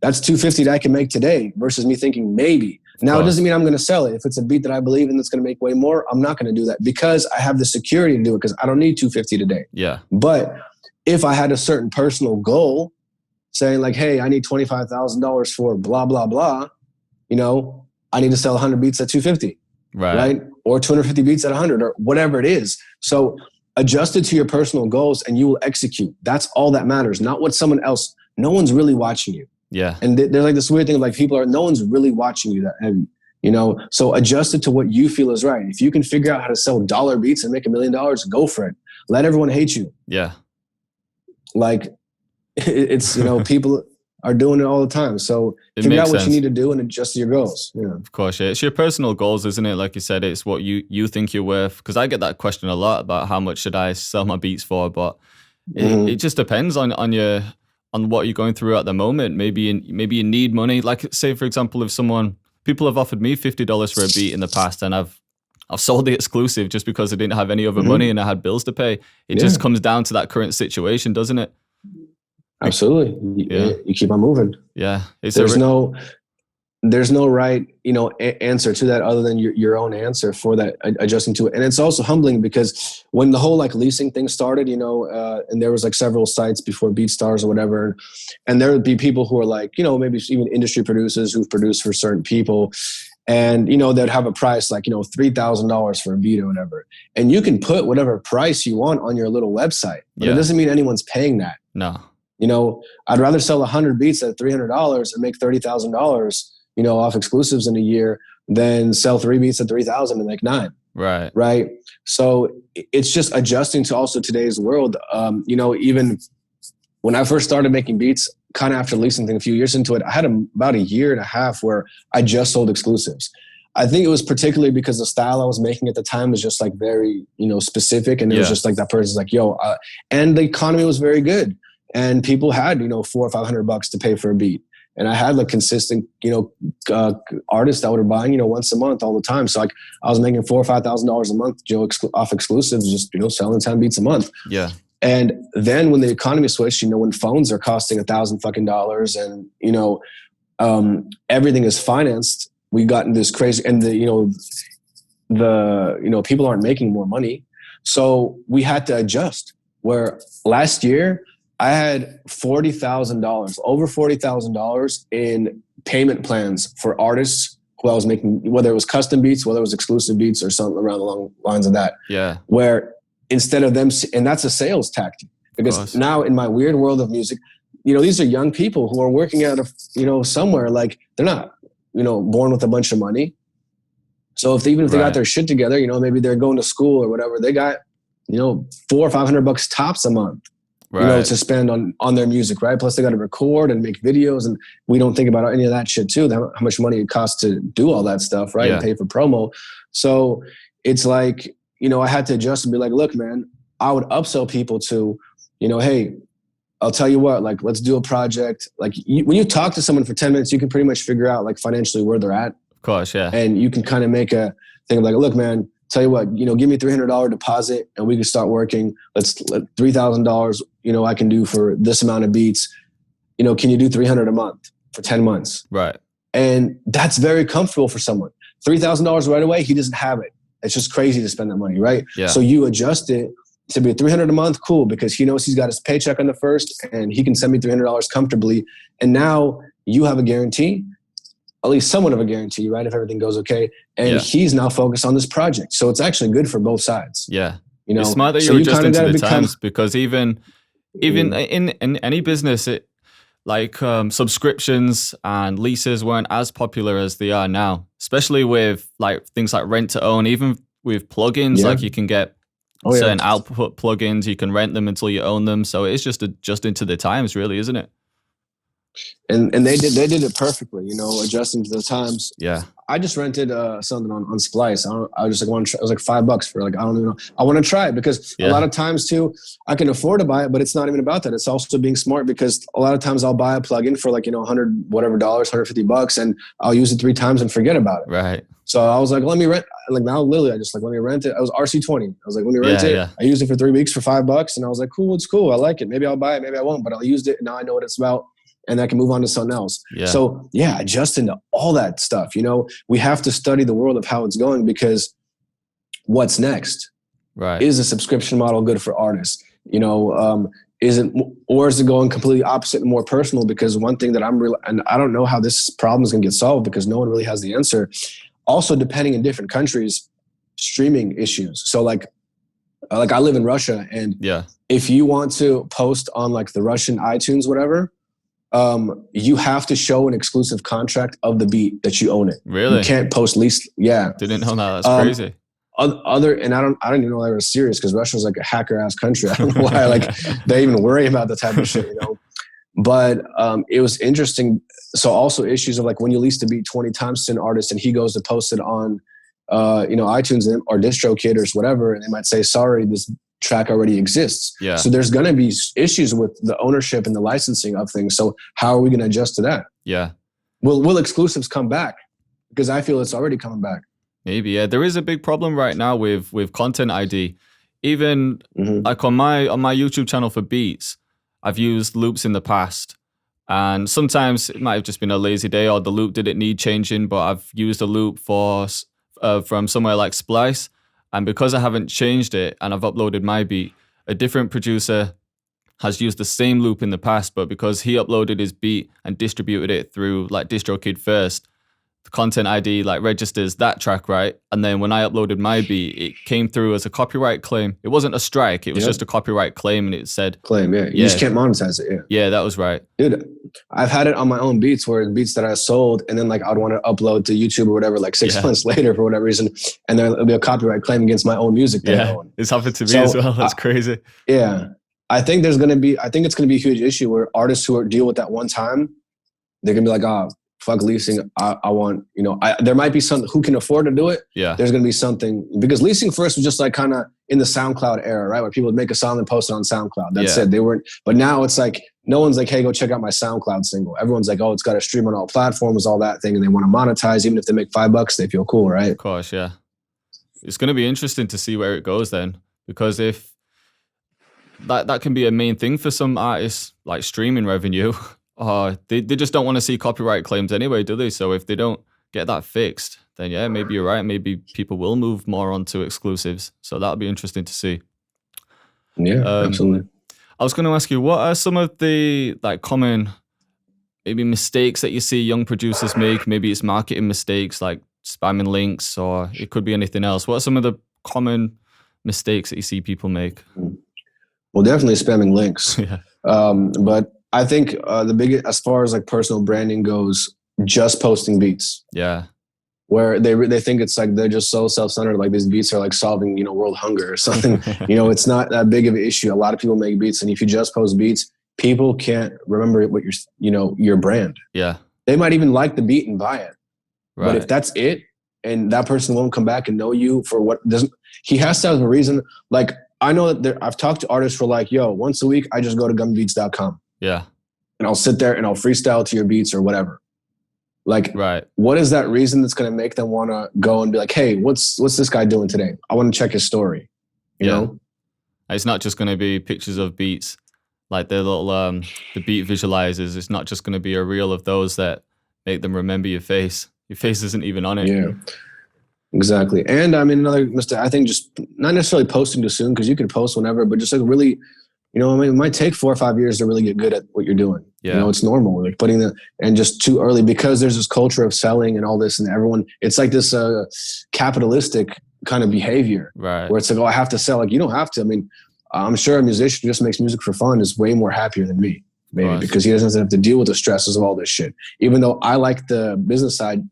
that's $250 that I can make today versus me thinking maybe. Now, it course. doesn't mean I'm going to sell it. If it's a beat that I believe in that's going to make way more, I'm not going to do that because I have the security to do it because I don't need 250 today. Yeah. But if I had a certain personal goal saying like, hey, I need $25,000 for blah, blah, blah, you know, I need to sell 100 beats at 250, right? Or 250 beats at 100 or whatever it is. So adjust it to your personal goals and you will execute. That's all that matters, not what someone else, no one's really watching you. Yeah. And there's like this weird thing of like no one's really watching you that heavy, you know? So adjust it to what you feel is right. If you can figure out how to sell dollar beats and make $1 million, go for it. Let everyone hate you. Yeah. Like it's, you know, people are doing it all the time. So figure out what you need to do and adjust your goals. Yeah. Of course, yeah. It's your personal goals, isn't it? Like you said, it's what you think you're worth. Because I get that question a lot about how much should I sell my beats for, but it just depends on what you're going through at the moment. Maybe you need money. Like say for example, if people have offered me $50 for a beat in the past, and I've sold the exclusive just because I didn't have any other money and I had bills to pay. It just comes down to that current situation, doesn't it? Absolutely. Yeah. You keep on moving. Yeah. There's no right, you know, answer to that other than your own answer for that, adjusting to it. And it's also humbling because when the whole like leasing thing started, you know, and there was like several sites before BeatStars or whatever, and there would be people who are like, you know, maybe even industry producers who've produced for certain people. And, you know, they'd have a price like, you know, $3,000 for a beat or whatever. And you can put whatever price you want on your little website, but it doesn't mean anyone's paying that. No. You know, I'd rather sell 100 beats at $300 and make $30,000, you know, off exclusives in a year than sell 3 beats at 3,000 and make 9. Right. Right. So it's just adjusting to also today's world. You know, even when I first started making beats, kind of after leasing thing a few years into it, I had about a year and a half where I just sold exclusives. I think it was particularly because the style I was making at the time was just like very, you know, specific. And it was just like that person's like, yo, and the economy was very good. And people had, you know, $400 or $500 to pay for a beat. And I had like consistent, you know, artists that were buying, you know, once a month all the time. So like I was making $4,000 or $5,000 a month, off exclusives, just, you know, selling 10 beats a month. Yeah. And then when the economy switched, you know, when phones are costing $1,000 and, you know, everything is financed, we got into this crazy, and people aren't making more money. So we had to adjust. Where last year, I had $40,000, over $40,000 in payment plans for artists who I was making, whether it was custom beats, whether it was exclusive beats or something around the lines of that. Yeah. Where instead of them, and that's a sales tactic, because now in my weird world of music, you know, these are young people who are working out of, you know, somewhere, like they're not, you know, born with a bunch of money. So even if they got their shit together, you know, maybe they're going to school or whatever, they got, you know, $400 or $500 tops a month. You know, to spend on their music, right? Plus they got to record and make videos, and we don't think about any of that shit too. How much money it costs to do all that stuff, right? And pay for promo. So it's like, you know, I had to adjust and be like, look, man, I would upsell people to, you know, hey, I'll tell you what, like, let's do a project. Like when you talk to someone for 10 minutes, you can pretty much figure out like financially where they're at. Of course, yeah. And you can kind of make a thing of like, look, man, tell you what, you know, give me $300 deposit and we can start working. Let's let $3,000, you know, I can do for this amount of beats. You know, can you do $300 a month for 10 months? Right. And that's very comfortable for someone. $3,000 right away, he doesn't have it. It's just crazy to spend that money, right? Yeah. So you adjust it to be $300 a month, cool, because he knows he's got his paycheck on the first and he can send me $300 comfortably. And now you have a guarantee, at least somewhat of a guarantee, right? If everything goes okay. And he's now focused on this project. So it's actually good for both sides. Yeah. You know, it's smart that you're adjusting to the times, because even in any business, subscriptions and leases weren't as popular as they are now, especially with like things like rent to own, even with plugins, like you can get certain output plugins, you can rent them until you own them. So it's just adjusting to the times, really, isn't it? And they did it perfectly, you know, adjusting to the times. Yeah. I just rented something on Splice. I was just like, it was like $5 for like, I don't even know. I want to try it because a lot of times too, I can afford to buy it, but it's not even about that. It's also being smart, because a lot of times I'll buy a plugin for like, you know, $150, and I'll use it 3 times and forget about it. Right. So I was like, let me rent. Like now, literally, I just like, let me rent it. I was RC20. I was like, let me rent it. Yeah. I used it for 3 weeks for $5, and I was like, cool, it's cool. I like it. Maybe I'll buy it. Maybe I won't, but I'll use it. And now I know what it's about. and I can move on to something else. Yeah. So yeah, adjusting to all that stuff. You know, we have to study the world of how it's going, because what's next? Right. Is a subscription model good for artists? You know, is it going completely opposite and more personal? Because one thing that and I don't know how this problem is going to get solved, because no one really has the answer. Also, depending in different countries, streaming issues. So like I live in Russia, and if you want to post on like the Russian iTunes, whatever, you have to show an exclusive contract of the beat that you own it. Really? You can't post least. Yeah. Didn't know that. That's crazy. And I don't even know they were serious, because Russia's like a hacker ass country. I don't know why like they even worry about that type of shit, you know. But it was interesting. So also issues of like when you lease the beat 20 times to an artist and he goes to post it on iTunes or DistroKid or whatever, and they might say, sorry, this track already exists. Yeah. So there's going to be issues with the ownership and the licensing of things. So how are we going to adjust to that? Yeah. Will exclusives come back? Because I feel it's already coming back. Maybe, yeah. There is a big problem right now with content ID. Even like on my YouTube channel for beats, I've used loops in the past, and sometimes it might have just been a lazy day, or the loop didn't need changing, but I've used a loop from somewhere like Splice, and because I haven't changed it and I've uploaded my beat, a different producer has used the same loop in the past, but because he uploaded his beat and distributed it through like DistroKid first, the content ID like registers that track, right? And then when I uploaded my beat, it came through as a copyright claim. It wasn't a strike, it was just a copyright claim, and it said claim. Yeah, you just can't monetize it. Yeah, that was right, dude. I've had it on my own beats, where beats that I sold, and then like I'd want to upload to YouTube or whatever, like 6 months later for whatever reason, and there'll be a copyright claim against my own music that I own. It's happened to me as well. That's crazy. Yeah, I think it's going to be a huge issue where artists who deal with that one time, they're gonna be like, fuck leasing. I want, you know, there might be some who can afford to do it. Yeah. There's going to be something, because leasing first was just like kind of in the SoundCloud era, right? Where people would make a song and post it on SoundCloud. That's it. They weren't, but now it's like, no one's like, hey, go check out my SoundCloud single. Everyone's like, oh, it's got to stream on all platforms, all that thing. And they want to monetize. Even if they make $5, they feel cool, right? Of course. Yeah. It's going to be interesting to see where it goes then, because if that can be a main thing for some artists, like streaming revenue. They just don't want to see copyright claims anyway, do they? So if they don't get that fixed, then yeah, maybe you're right. Maybe people will move more onto exclusives. So that'll be interesting to see. Yeah, absolutely. I was going to ask you, what are some of the like common maybe mistakes that you see young producers make? Maybe it's marketing mistakes like spamming links, or it could be anything else. What are some of the common mistakes that you see people make? Well, definitely spamming links. Yeah. But I think the biggest, as far as like personal branding goes, just posting beats. Yeah. Where they think it's like they're just so self-centered, like these beats are like solving, you know, world hunger or something. You know, it's not that big of an issue. A lot of people make beats, and if you just post beats, people can't remember what your brand. Yeah. They might even like the beat and buy it. Right. But if that's it, and that person won't come back and know you for what doesn't, he has to have a reason. Like I know that I've talked to artists for like, yo, once a week, I just go to gumbybeatz.com. Yeah. And I'll sit there and I'll freestyle to your beats or whatever. Like, what is that reason that's going to make them want to go and be like, hey, what's this guy doing today? I want to check his story. You know? It's not just going to be pictures of beats, like the little, the beat visualizers. It's not just going to be a reel of those that make them remember your face. Your face isn't even on it. Yeah, exactly. And I mean, another mistake, I think just not necessarily posting too soon, because you can post whenever, but just like really, you know, I mean, it might take 4 or 5 years to really get good at what you're doing. Yeah. You know, it's normal. Like and just too early, because there's this culture of selling and all this, and everyone, it's like this capitalistic kind of behavior, right? Where it's like, oh, I have to sell. Like, you don't have to. I mean, I'm sure a musician who just makes music for fun is way more happier than me, maybe, because he doesn't have to deal with the stresses of all this shit. Even though I like the business side,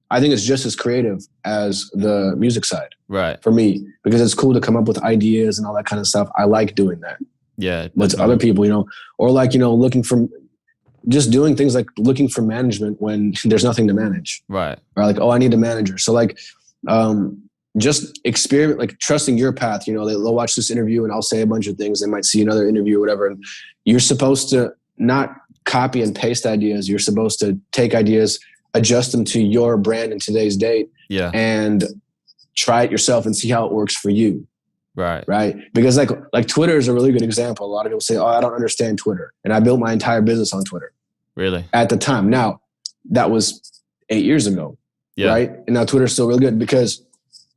I think it's just as creative as the music side, right? For me, because it's cool to come up with ideas and all that kind of stuff. I like doing that. Yeah. But to other people, you know, or like, you know, just doing things like looking for management when there's nothing to manage. Right. Or like, oh, I need a manager. So like, just experiment, like trusting your path. You know, they'll watch this interview and I'll say a bunch of things. They might see another interview or whatever. And you're supposed to not copy and paste ideas. You're supposed to take ideas, adjust them to your brand in today's date. Yeah. And try it yourself and see how it works for you. Right. Right. Because like Twitter is a really good example. A lot of people say, oh, I don't understand Twitter. And I built my entire business on Twitter. Really? at the time. Now, that was 8 years ago, right? And now Twitter's still really good because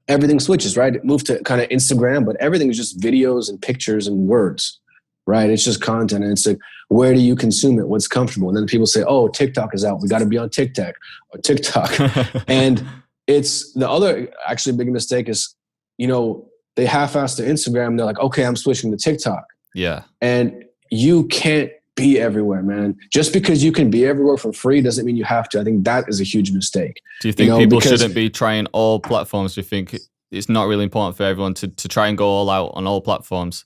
everything switches, right? It moved to kind of Instagram, but everything is just videos and pictures and words, right? It's just content. And it's like, where do you consume it? What's comfortable? And then people say, oh, TikTok is out. We got to be on TikTok or TikTok. And it's the other actually big mistake is, they half-ass their Instagram. They're like, okay, I'm switching to TikTok. Yeah. And you can't be everywhere, man. Just because you can be everywhere for free doesn't mean you have to. I think that is a huge mistake. Do you think people shouldn't be trying all platforms? Do you think it's not really important for everyone to try and go all out on all platforms?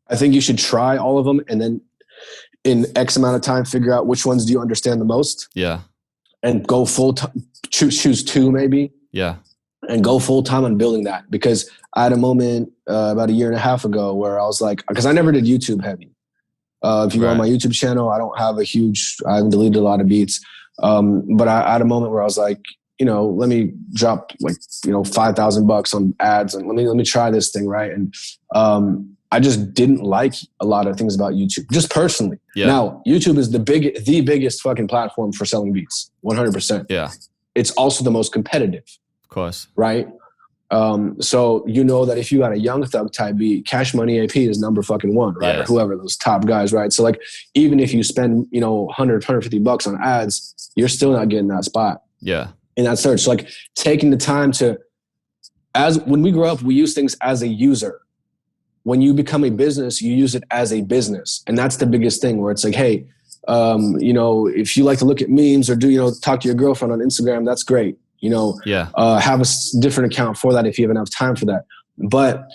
I think you should try all of them and then in X amount of time, figure out which ones do you understand the most. Yeah. And go full time, choose two maybe. Yeah. And go full time on building that. Because I had a moment about a year and a half ago where I was like, because I never did YouTube heavy. If you go on my YouTube channel, I don't have I haven't deleted a lot of beats. But I had a moment where I was like, let me drop like, $5,000 on ads and let me try this thing. Right. And, I just didn't like a lot of things about YouTube, just personally. Yeah. Now, YouTube is the biggest fucking platform for selling beats, 100%. Yeah. It's also the most competitive. Of course. Right? So that if you got a Young Thug type beat, Cash Money AP is number fucking one, right? Yeah. Or whoever, those top guys, right? So like, even if you spend, $150 on ads, you're still not getting that spot. Yeah. In that search. So like taking the time when we grow up, we use things as a user. When you become a business, you use it as a business. And that's the biggest thing where it's like, hey, if you like to look at memes or talk to your girlfriend on Instagram, that's great. Have a different account for that if you have enough time for that. But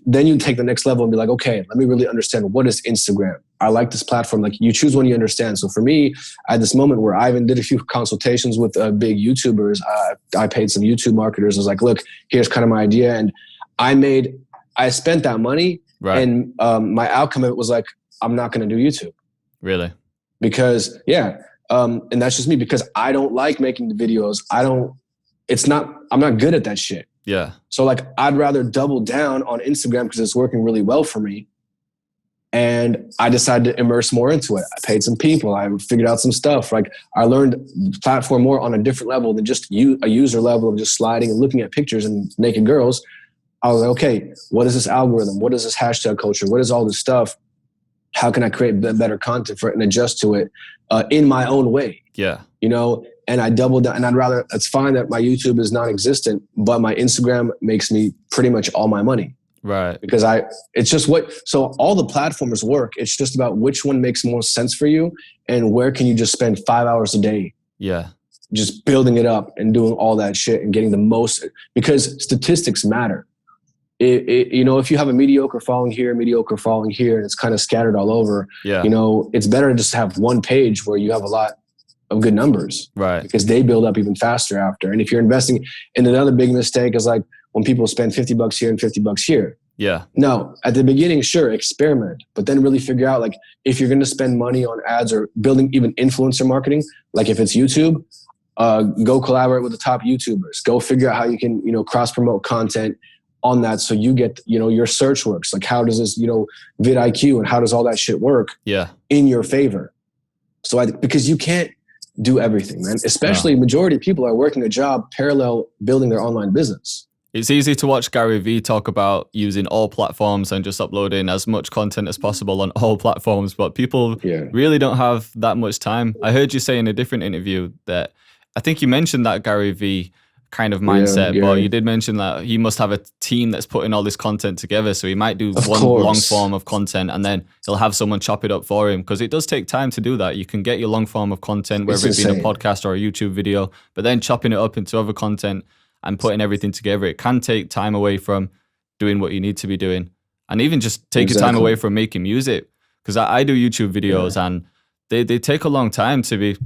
then you take the next level and be like, okay, let me really understand what is Instagram. I like this platform. Like you choose one you understand. So for me, at this moment where I even did a few consultations with big YouTubers, I paid some YouTube marketers. I was like, look, here's kind of my idea. And I spent that money, right. And my outcome of it was like, I'm not going to do YouTube. Really? Because, and that's just me because I don't like making the videos. I'm not good at that shit. Yeah. So like, I'd rather double down on Instagram because it's working really well for me. And I decided to immerse more into it. I paid some people. I figured out some stuff. Like I learned the platform more on a different level than just a user level of just sliding and looking at pictures and naked girls. I was like, okay, what is this algorithm? What is this hashtag culture? What is all this stuff? How can I create better content for it and adjust to it in my own way? Yeah. And I doubled down. And it's fine that my YouTube is non-existent, but my Instagram makes me pretty much all my money. Right. Because so all the platforms work. It's just about which one makes more sense for you and where can you just spend 5 hours a day. Yeah. Just building it up and doing all that shit and getting the most, because statistics matter. If you have a mediocre following here, and it's kind of scattered all over, it's better to just have one page where you have a lot of good numbers, right? Because they build up even faster after. And if you're investing, and another big mistake is like when people spend $50 here and $50 here. Yeah. No, at the beginning, sure, experiment, but then really figure out like if you're going to spend money on ads or building even influencer marketing, like if it's YouTube, go collaborate with the top YouTubers. Go figure out how you can, cross promote content on that so you get, your search works. Like how does this, vidIQ and how does all that shit work in your favor? So because you can't do everything, man. Especially majority of people are working a job parallel building their online business. It's easy to watch Gary Vee talk about using all platforms and just uploading as much content as possible on all platforms, but people really don't have that much time. I heard you say in a different interview that I think you mentioned that Gary Vee kind of mindset, but you did mention that he must have a team that's putting all this content together. So he might do one long form of content and then he'll have someone chop it up for him, because it does take time to do that. You can get your long form of content, whether it be a podcast or a YouTube video, but then chopping it up into other content and putting everything together, it can take time away from doing what you need to be doing, and even just take your time away from making music. Because I do YouTube videos and they take a long time to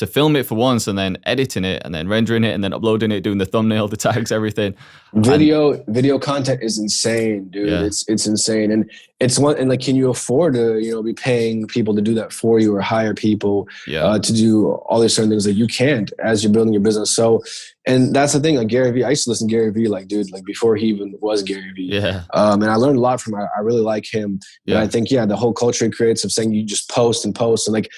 film it for once, and then editing it, and then rendering it, and then uploading it, doing the thumbnail, the tags, everything. Video content is insane, dude. Yeah. It's insane, and it's one. And like, can you afford to be paying people to do that for you, or hire people to do all these certain things that you can't as you're building your business? So, and that's the thing. Like Gary Vee, I used to listen to Gary Vee, like before he even was Gary Vee. Yeah. And I learned a lot from him. I really like him. Yeah. And I think the whole culture he creates of saying you just post and like.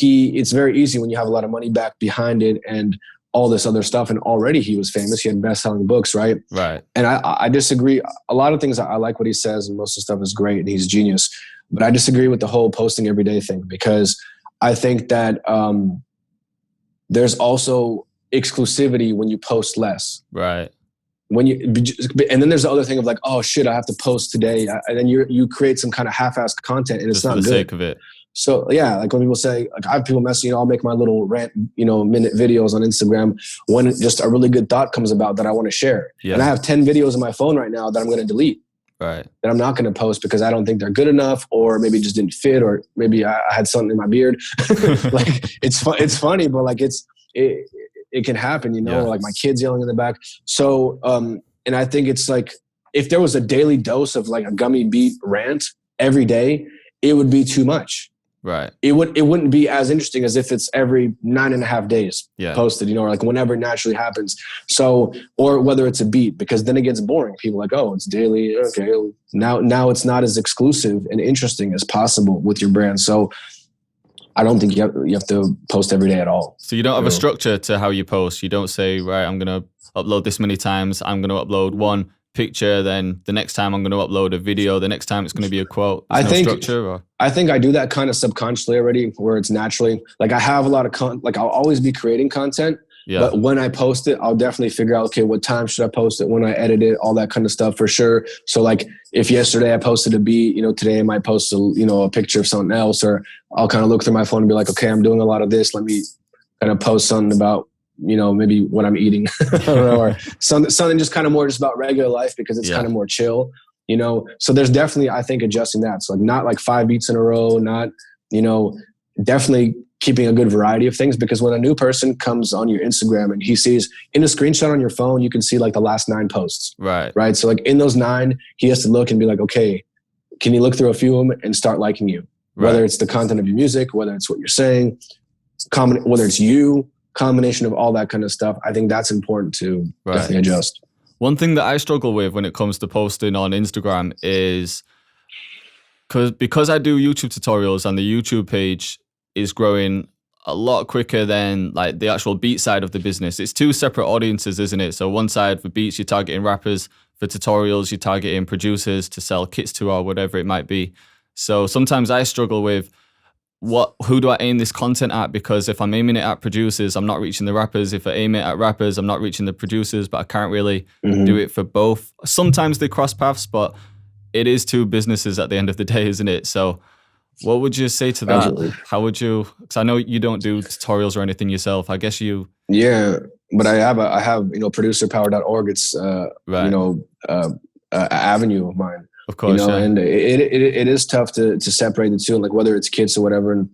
it's very easy when you have a lot of money back behind it and all this other stuff. And already he was famous. He had best-selling books, right? Right. And I disagree. A lot of things, I like what he says, and most of the stuff is great, and he's a genius. But I disagree with the whole posting every day thing, because I think that there's also exclusivity when you post less. Right. And then there's the other thing of like, oh shit, I have to post today. And then you create some kind of half-assed content, and it's Just not for the good. sake of it. So yeah, like when people say, like I have people messaging, I'll make my little rant, minute videos on Instagram when just a really good thought comes about that I want to share. Yeah. And I have 10 videos on my phone right now that I'm going to delete. Right. That I'm not going to post because I don't think they're good enough, or maybe it just didn't fit, or maybe I had something in my beard. Like it's funny, but like it can happen, like my kids yelling in the back. So, and I think it's like, if there was a daily dose of like a Gummy Beat rant every day, it would be too much. Right. It wouldn't be as interesting as if it's every 9.5 days posted, or like whenever it naturally happens. So, or whether it's a beat, because then it gets boring. People are like, oh, it's daily. Okay. Now it's not as exclusive and interesting as possible with your brand. So I don't think you have to post every day at all. So you don't have a structure to how you post. You don't say, right, I'm going to upload this many times. I'm going to upload one picture, then the next time I'm going to upload a video, the next time it's going to be a quote. I think I do that kind of subconsciously already, where it's naturally like I have a lot of like I'll always be creating content, but when I post it, I'll definitely figure out, okay, what time should I post it, when I edit it, all that kind of stuff for sure. So like if yesterday I posted a beat, today I might post a picture of something else, or I'll kind of look through my phone and be like, okay, I'm doing a lot of this. Let me kind of post something about maybe what I'm eating, I don't know, or something just kind of more just about regular life, because it's kind of more chill, So there's definitely, I think, adjusting that. So like not like 5 beats in a row, not, definitely keeping a good variety of things, because when a new person comes on your Instagram and he sees in a screenshot on your phone, you can see like the last 9 posts. Right. So like in those 9, he has to look and be like, okay, can you look through a few of them and start liking you? Right. Whether it's the content of your music, whether it's what you're saying, whether it's you, combination of all that kind of stuff. I think that's important to definitely adjust. One thing that I struggle with when it comes to posting on Instagram is because I do YouTube tutorials, and the YouTube page is growing a lot quicker than like the actual beat side of the business. It's 2 separate audiences, isn't it? So one side for beats, you're targeting rappers. For tutorials, you're targeting producers to sell kits to, or whatever it might be. So sometimes I struggle with who do I aim this content at? Because if I'm aiming it at producers, I'm not reaching the rappers. If I aim it at rappers, I'm not reaching the producers, but I can't really do it for both. Sometimes they cross paths, but it is 2 businesses at the end of the day, isn't it? So what would you say to that? Absolutely. How would you, because I know you don't do tutorials or anything yourself. I guess you. Yeah, but I have producerpower.org. It's, an avenue of mine. Of course, and it is tough to separate the two, like whether it's kits or whatever, and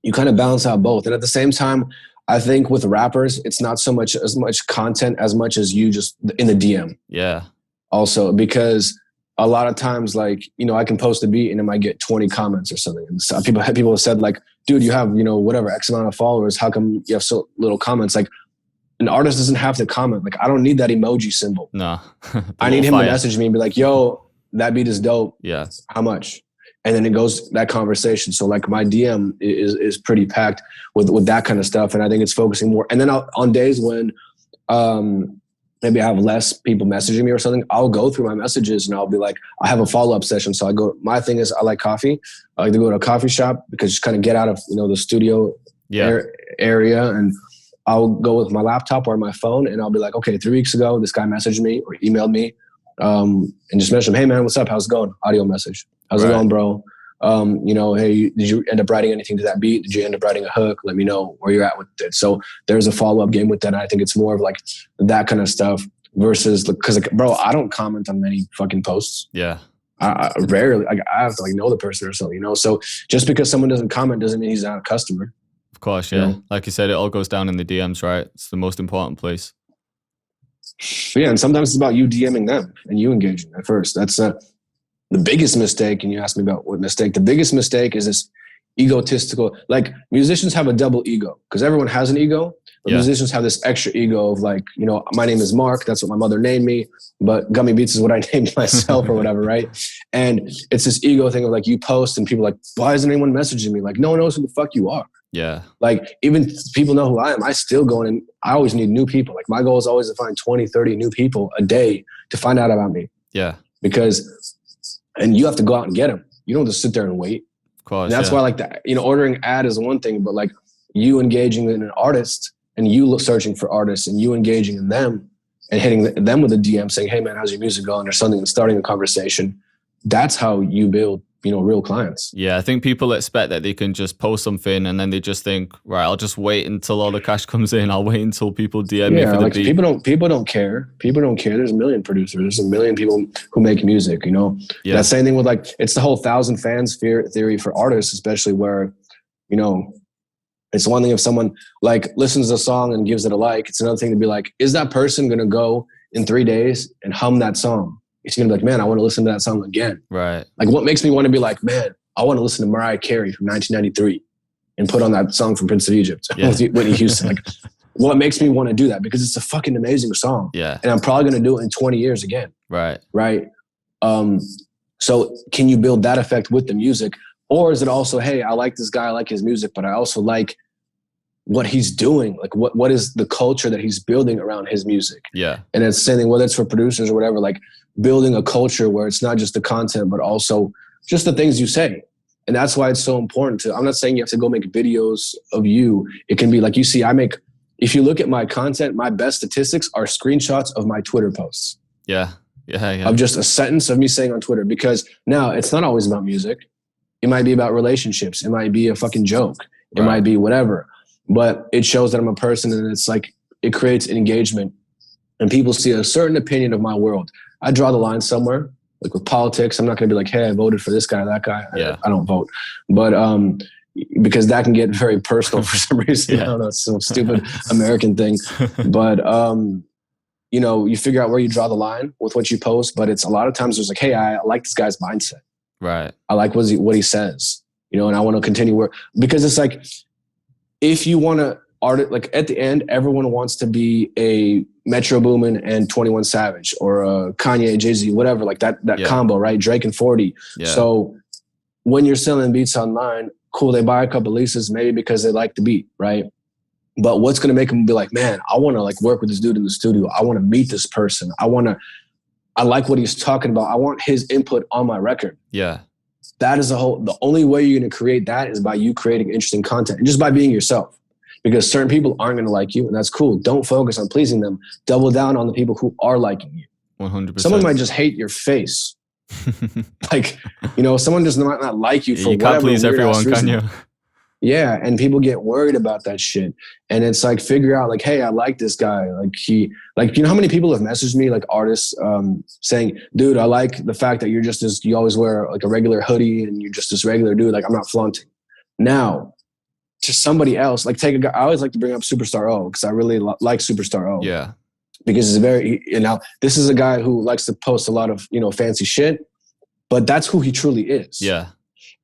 you kind of balance out both. And at the same time, I think with rappers, it's not so much as much content as much as you just in the DM. Yeah. Also, because a lot of times, like, I can post a beat and it might get 20 comments or something. And so people have said like, dude, you have, whatever, X amount of followers. How come you have so little comments? Like, an artist doesn't have to comment. Like, I don't need that emoji symbol. No. I need him to message me and be like, yo, that beat is dope. Yeah. How much? And then it goes that conversation. So like my DM is pretty packed with that kind of stuff. And I think it's focusing more. And then on days when maybe I have less people messaging me or something, I'll go through my messages and I'll be like, I have a follow-up session. So my thing is I like coffee. I like to go to a coffee shop because just kind of get out of, the studio area, and I'll go with my laptop or my phone and I'll be like, okay, 3 weeks ago, this guy messaged me or emailed me. And just message him, hey man, what's up? How's it going? Audio message. How's it going, bro? Hey, did you end up writing anything to that beat? Did you end up writing a hook? Let me know where you're at with it. So there's a follow-up game with that. And I think it's more of like that kind of stuff versus, because like, bro, I don't comment on many fucking posts. Yeah. I rarely, I have to like know the person or something, So just because someone doesn't comment doesn't mean he's not a customer. Of course, yeah. Like you said, it all goes down in the DMs, right? It's the most important place. Yeah, and sometimes it's about you DMing them and you engaging at first. That's the biggest mistake. And you asked me about what mistake. The biggest mistake is this egotistical, like musicians have a double ego because everyone has an ego. But musicians have this extra ego of like, my name is Mark. That's what my mother named me. But Gummy Beatz is what I named myself or whatever, right? And it's this ego thing of like you post and people are like, why isn't anyone messaging me? Like no one knows who the fuck you are. Yeah. Like even people know who I am. I still go in and I always need new people. Like my goal is always to find 20, 30 new people a day to find out about me. Yeah. Because, and you have to go out and get them. You don't just sit there and wait. Of course. And that's why like that, ordering ad is one thing, but like you engaging in an artist and you searching for artists and you engaging in them and hitting them with a DM saying, hey man, how's your music going? Or something, and starting a conversation. That's how you build, real clients. Yeah, I think people expect that they can just post something and then they just think, right, I'll just wait until all the cash comes in. I'll wait until people DM me for the beat. People don't care. People don't care. There's a million producers. There's a million people who make music, Yeah. That same thing with like, it's the whole 1,000 fans theory for artists, especially where, it's one thing if someone like listens to a song and gives it a like. It's another thing to be like, is that person going to go in 3 days and hum that song? It's going to be like, man, I want to listen to that song again. Right. Like what makes me want to be like, man, I want to listen to Mariah Carey from 1993 and put on that song from Prince of Egypt, Whitney Houston. Like what makes me want to do that? Because it's a fucking amazing song. Yeah. And I'm probably going to do it in 20 years again. Right. Right. So can you build that effect with the music? Or is it also, hey, I like this guy, I like his music, but I also like what he's doing, like what is the culture that he's building around his music. Yeah. And it's the same thing, whether it's for producers or whatever, like building a culture where it's not just the content, but also just the things you say. And that's why it's so important I'm not saying you have to go make videos of you. It can be like, you see, if you look at my content, my best statistics are screenshots of my Twitter posts. Yeah. Yeah. Of just a sentence of me saying on Twitter, because now it's not always about music. It might be about relationships. It might be a fucking joke. It might be whatever. But it shows that I'm a person, and it's like it creates engagement and people see a certain opinion of my world. I draw the line somewhere, like with politics. I'm not going to be like, hey, I voted for this guy or that guy. Yeah. I don't vote. But because that can get very personal for some reason. I don't know. It's some stupid American thing. But, you figure out where you draw the line with what you post. But it's a lot of times there's like, hey, I like this guy's mindset. Right. I like what he says, and I want to continue work. Because it's like, if you want to like at the end, everyone wants to be a Metro Boomin and 21 Savage or a Kanye, Jay-Z, whatever, like that combo, right? Drake and 40. Yeah. So when you're selling beats online, cool, they buy a couple leases, maybe because they like the beat, right? But what's going to make them be like, man, I want to like work with this dude in the studio. I want to meet this person. I like what he's talking about. I want his input on my record. Yeah. That is the only way you're going to create that is by you creating interesting content and just by being yourself, because certain people aren't going to like you, and that's cool. Don't focus on pleasing them. Double down on the people who are liking you. 100%. Someone might just hate your face. Like, someone just might not like you for you whatever. You can't please everyone, can you? Yeah. And people get worried about that shit. And it's like, figure out like, hey, I like this guy. Like how many people have messaged me, like artists, saying, dude, I like the fact that you always wear like a regular hoodie and you're just this regular dude. Like I'm not flaunting. Now to somebody else, like take a guy, I always like to bring up Superstar O because I really like Superstar O. Yeah. Because it's this is a guy who likes to post a lot of, fancy shit, but that's who he truly is. Yeah.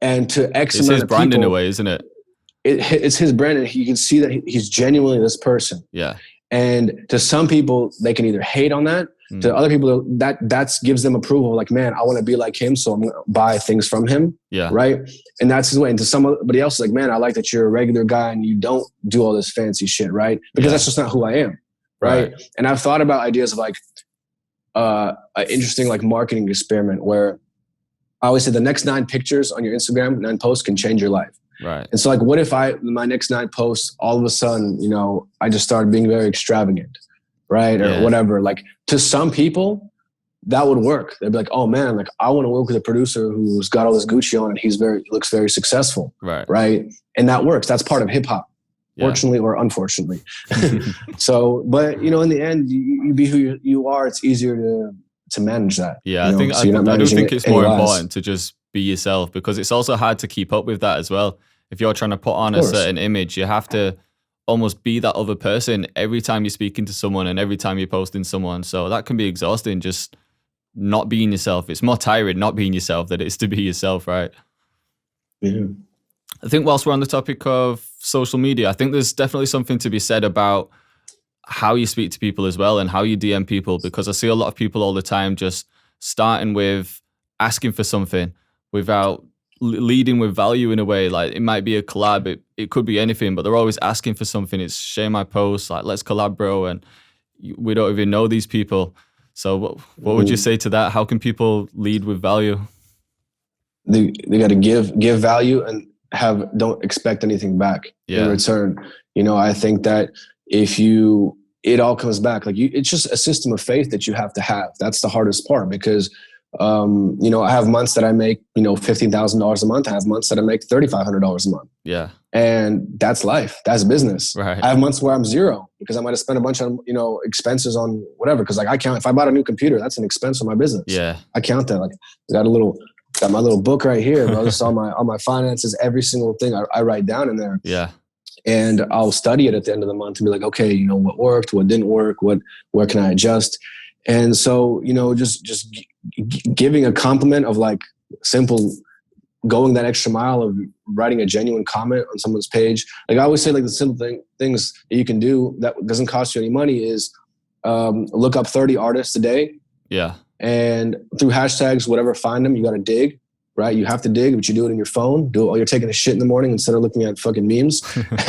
And to X it's amount his of brand people, in a way, isn't it? It's his brand, and you can see that he's genuinely this person. Yeah. And to some people, they can either hate on that. To other people, that gives them approval. Like, man, I want to be like him, so I'm going to buy things from him. Yeah. Right. And that's his way. And to somebody else, like, man, I like that you're a regular guy and you don't do all this fancy shit, right? Because that's just not who I am. Right. And I've thought about ideas of like an interesting like marketing experiment where I always say the next 9 pictures on your Instagram, 9 posts can change your life. Right. And so like, what if my next 9 posts, all of a sudden, I just started being very extravagant, right? Or whatever. Like to some people that would work. They'd be like, oh man, like I want to work with a producer who's got all this Gucci on and he looks very successful. Right. Right. And that works. That's part of hip hop, fortunately or unfortunately. So, but in the end, you be who you are. It's easier to manage that. Yeah. I think, so I do think it's more important to just be yourself, because it's also hard to keep up with that as well. If you're trying to put on a certain image, you have to almost be that other person every time you're speaking to someone and every time you're posting someone. So that can be exhausting, just not being yourself. It's more tiring not being yourself than it is to be yourself, right? Yeah. I think whilst we're on the topic of social media, I think there's definitely something to be said about how you speak to people as well and how you DM people, because I see a lot of people all the time just starting with asking for something without leading with value in a way. Like it might be a collab, it could be anything, but they're always asking for something. It's share my post, like let's collab, bro, and we don't even know these people. So what would you say to that? How can people lead with value? They got to give value and don't expect anything back in return. You know, I think that it all comes back. Like it's just a system of faith that you have to have. That's the hardest part because, you know, I have months that I make, you know, $15,000 a month. I have months that I make $3,500 a month. Yeah. And that's life. That's business. Right. I have months where I'm zero because I might have spent a bunch of, you know, expenses on whatever. Cause like I count, if I bought a new computer, that's an expense for my business. Yeah. I count that. Like got my little book right here, bro. Just all my finances, every single thing I write down in there. Yeah. And I'll study it at the end of the month and be like, okay, you know, what worked, what didn't work, where can I adjust? And so, you know, just giving a compliment of like simple, going that extra mile of writing a genuine comment on someone's page. Like I always say, like the simple things that you can do that doesn't cost you any money is look up 30 artists a day. Yeah. And through hashtags, whatever, find them. You got to dig, right? You have to dig, but you do it in your phone. Do it while you're taking a shit in the morning instead of looking at fucking memes.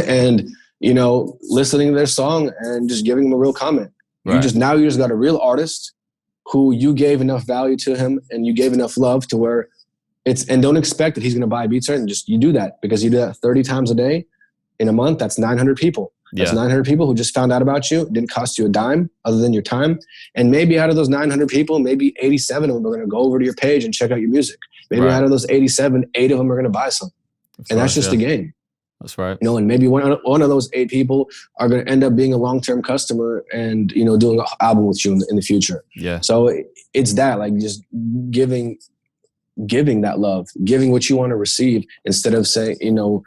And, you know, listening to their song and just giving them a real comment. Right. You just got a real artist who you gave enough value to him and you gave enough love to where and don't expect that he's going to buy beats, right? And just you do that because you do that 30 times a day in a month. That's 900 people. That's 900 people who just found out about you. It didn't cost you a dime other than your time. And maybe out of those 900 people, maybe 87 of them are going to go over to your page and check out your music. Maybe out of those 87, 8 of them are going to buy something. That's just the game. That's right. You know, and maybe one of those 8 people are going to end up being a long-term customer and, you know, doing an album with you in the future. Yeah. So it's that, like just giving that love, giving what you want to receive instead of saying, you know,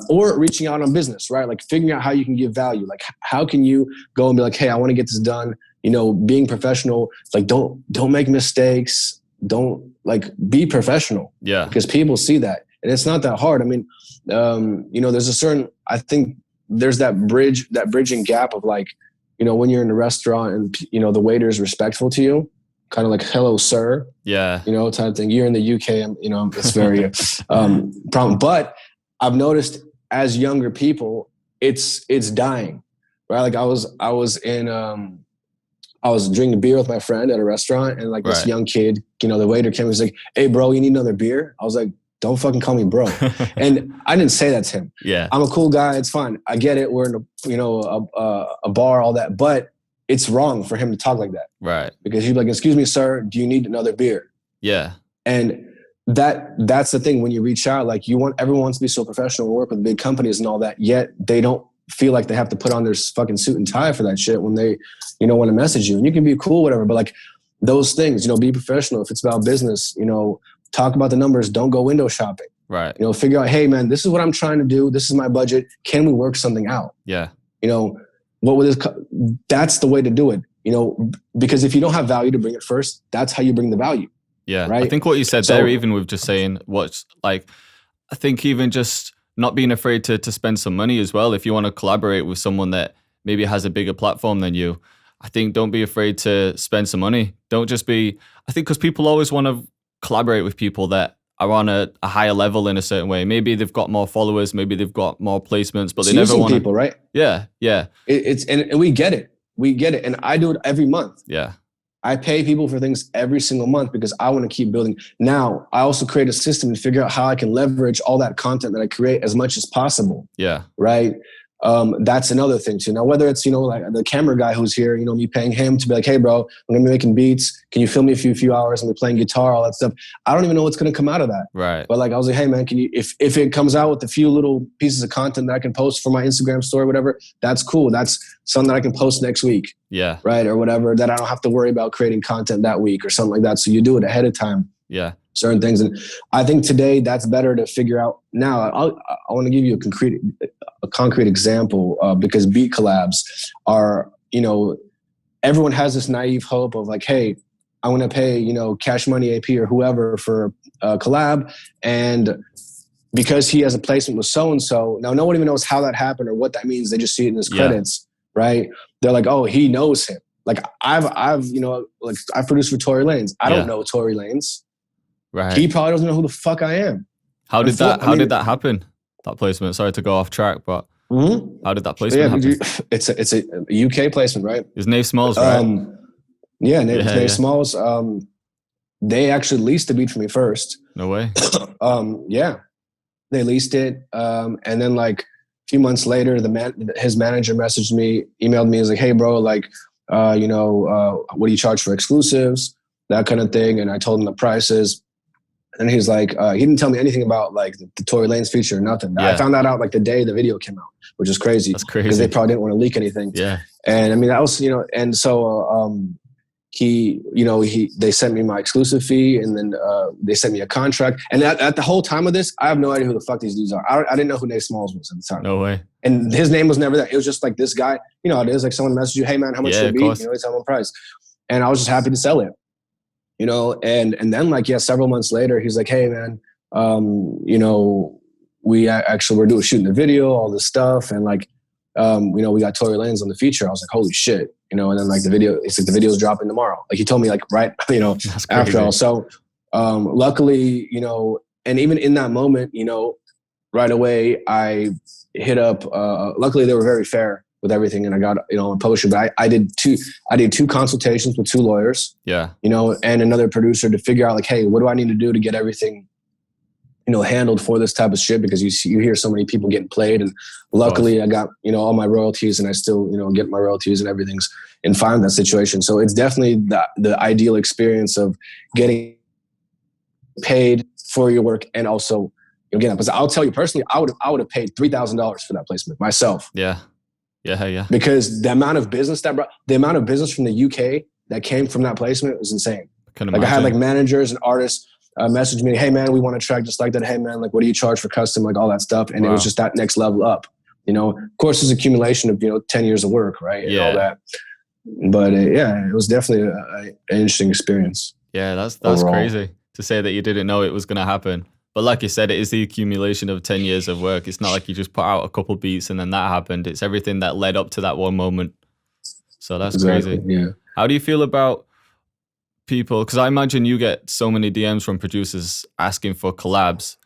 or reaching out on business, right? Like figuring out how you can give value. Like how can you go and be like, hey, I want to get this done. You know, being professional, like don't make mistakes. Don't like be professional. Yeah. Because people see that. And it's not that hard. I mean, you know, I think there's that bridging gap of like, you know, when you're in a restaurant and, you know, the waiter is respectful to you, kind of like, hello, sir. Yeah. You know, type of thing. You're in the UK, and, you know, it's very problem. But I've noticed as younger people, it's dying, right? Like I was drinking beer with my friend at a restaurant and like this young kid, you know, the waiter came and was like, hey bro, you need another beer? I was like, don't fucking call me bro. And I didn't say that to him. Yeah. I'm a cool guy. It's fine. I get it. We're in a bar, all that, but it's wrong for him to talk like that. Right. Because you'd be like, excuse me, sir, do you need another beer? Yeah. And that's the thing when you reach out, like everyone wants to be so professional and work with big companies and all that, yet they don't feel like they have to put on their fucking suit and tie for that shit when they, you know, want to message you. And you can be cool, whatever, but like those things, you know, be professional. If it's about business, you know, talk about the numbers. Don't go window shopping. Right. You know, figure out, hey man, this is what I'm trying to do. This is my budget. Can we work something out? Yeah. You know, that's the way to do it, you know, because if you don't have value to bring it first, that's how you bring the value. Yeah. Right. I think what you said there, even with just saying what's like, I think even just not being afraid to spend some money as well. If you want to collaborate with someone that maybe has a bigger platform than you, I think don't be afraid to spend some money. Don't just be, I think because people always want to collaborate with people that are on a higher level in a certain way. Maybe they've got more followers, maybe they've got more placements, but they never want people, right? Yeah, yeah. And we get it. We get it. And I do it every month. Yeah. I pay people for things every single month because I want to keep building. Now, I also create a system to figure out how I can leverage all that content that I create as much as possible. Yeah. Right. That's another thing too. Now, whether it's, you know, like the camera guy who's here, you know, me paying him to be like, hey bro, I'm going to be making beats. Can you film me a few hours and be playing guitar, all that stuff. I don't even know what's going to come out of that. Right. But like, I was like, hey man, can you, if it comes out with a few little pieces of content that I can post for my Instagram story, whatever, that's cool. That's something that I can post next week. Yeah. Right. Or whatever, that I don't have to worry about creating content that week or something like that. So you do it ahead of time. Yeah. Certain things. And I think today that's better to figure out. Now I want to give you a concrete example because beat collabs are, you know, everyone has this naive hope of like, hey, I want to pay, you know, Cash Money AP or whoever for a collab. And because he has a placement with so-and-so, now no one even knows how that happened or what that means. They just see it in his credits, right? They're like, oh, he knows him. Like I've, you know, like I produced for Tory Lanez. I don't know Tory Lanez. Right. He probably doesn't know who the fuck I am. How did that happen? That placement. Sorry to go off track, but how did that placement happen? It's a UK placement, right? It's Nafe Smallz, right? Nafe Smallz. They actually leased the beat for me first. No way. They leased it, and then like a few months later, his manager messaged me, emailed me, was like, "Hey, bro, like, what do you charge for exclusives?" That kind of thing, and I told him the prices. And he's like, he didn't tell me anything about like the Tory Lanez feature or nothing. Yeah. I found that out like the day the video came out, which is crazy. That's crazy. Because they probably didn't want to leak anything. Yeah. And I mean, that was, and so they sent me my exclusive fee, and then they sent me a contract. And at the whole time of this, I have no idea who the fuck these dudes are. I didn't know who Nafe Smallz was at the time. No way. And his name was never there. It was just like this guy, it is like someone messaged you, "Hey man, how much should it be?" They tell them a price. And I was just happy to sell it. And then like, several months later, he's like, "Hey man, we're shooting the video, all this stuff. And like, we got Tory Lanez on the feature." I was like, "Holy shit." And then like the video's dropping tomorrow. Like he told me like, right, after all. So, luckily, and even in that moment, right away I hit up, luckily they were very fair with everything, and I got a publisher. But I did two consultations with two lawyers, and another producer to figure out like, hey, what do I need to do to get everything handled for this type of shit, because you hear so many people getting played, and luckily I got all my royalties, and I still get my royalties, and everything's fine in that situation. So it's definitely the ideal experience of getting paid for your work, and also again, because I'll tell you personally, I would have paid $3,000 for that placement myself. Yeah. Because the amount of business from the UK that came from that placement was insane. I had like managers and artists message me, "Hey man, we want a track just like that. Hey man, like what do you charge for custom?" Like all that stuff. And It was just that next level up. Of course it's accumulation of 10 years of work, right? And all that. But it was definitely an interesting experience. Yeah, that's crazy to say that you didn't know it was going to happen. But like you said, it is the accumulation of 10 years of work. It's not like you just put out a couple beats and then that happened. It's everything that led up to that one moment. So that's crazy. Yeah. How do you feel about people? Because I imagine you get so many DMs from producers asking for collabs.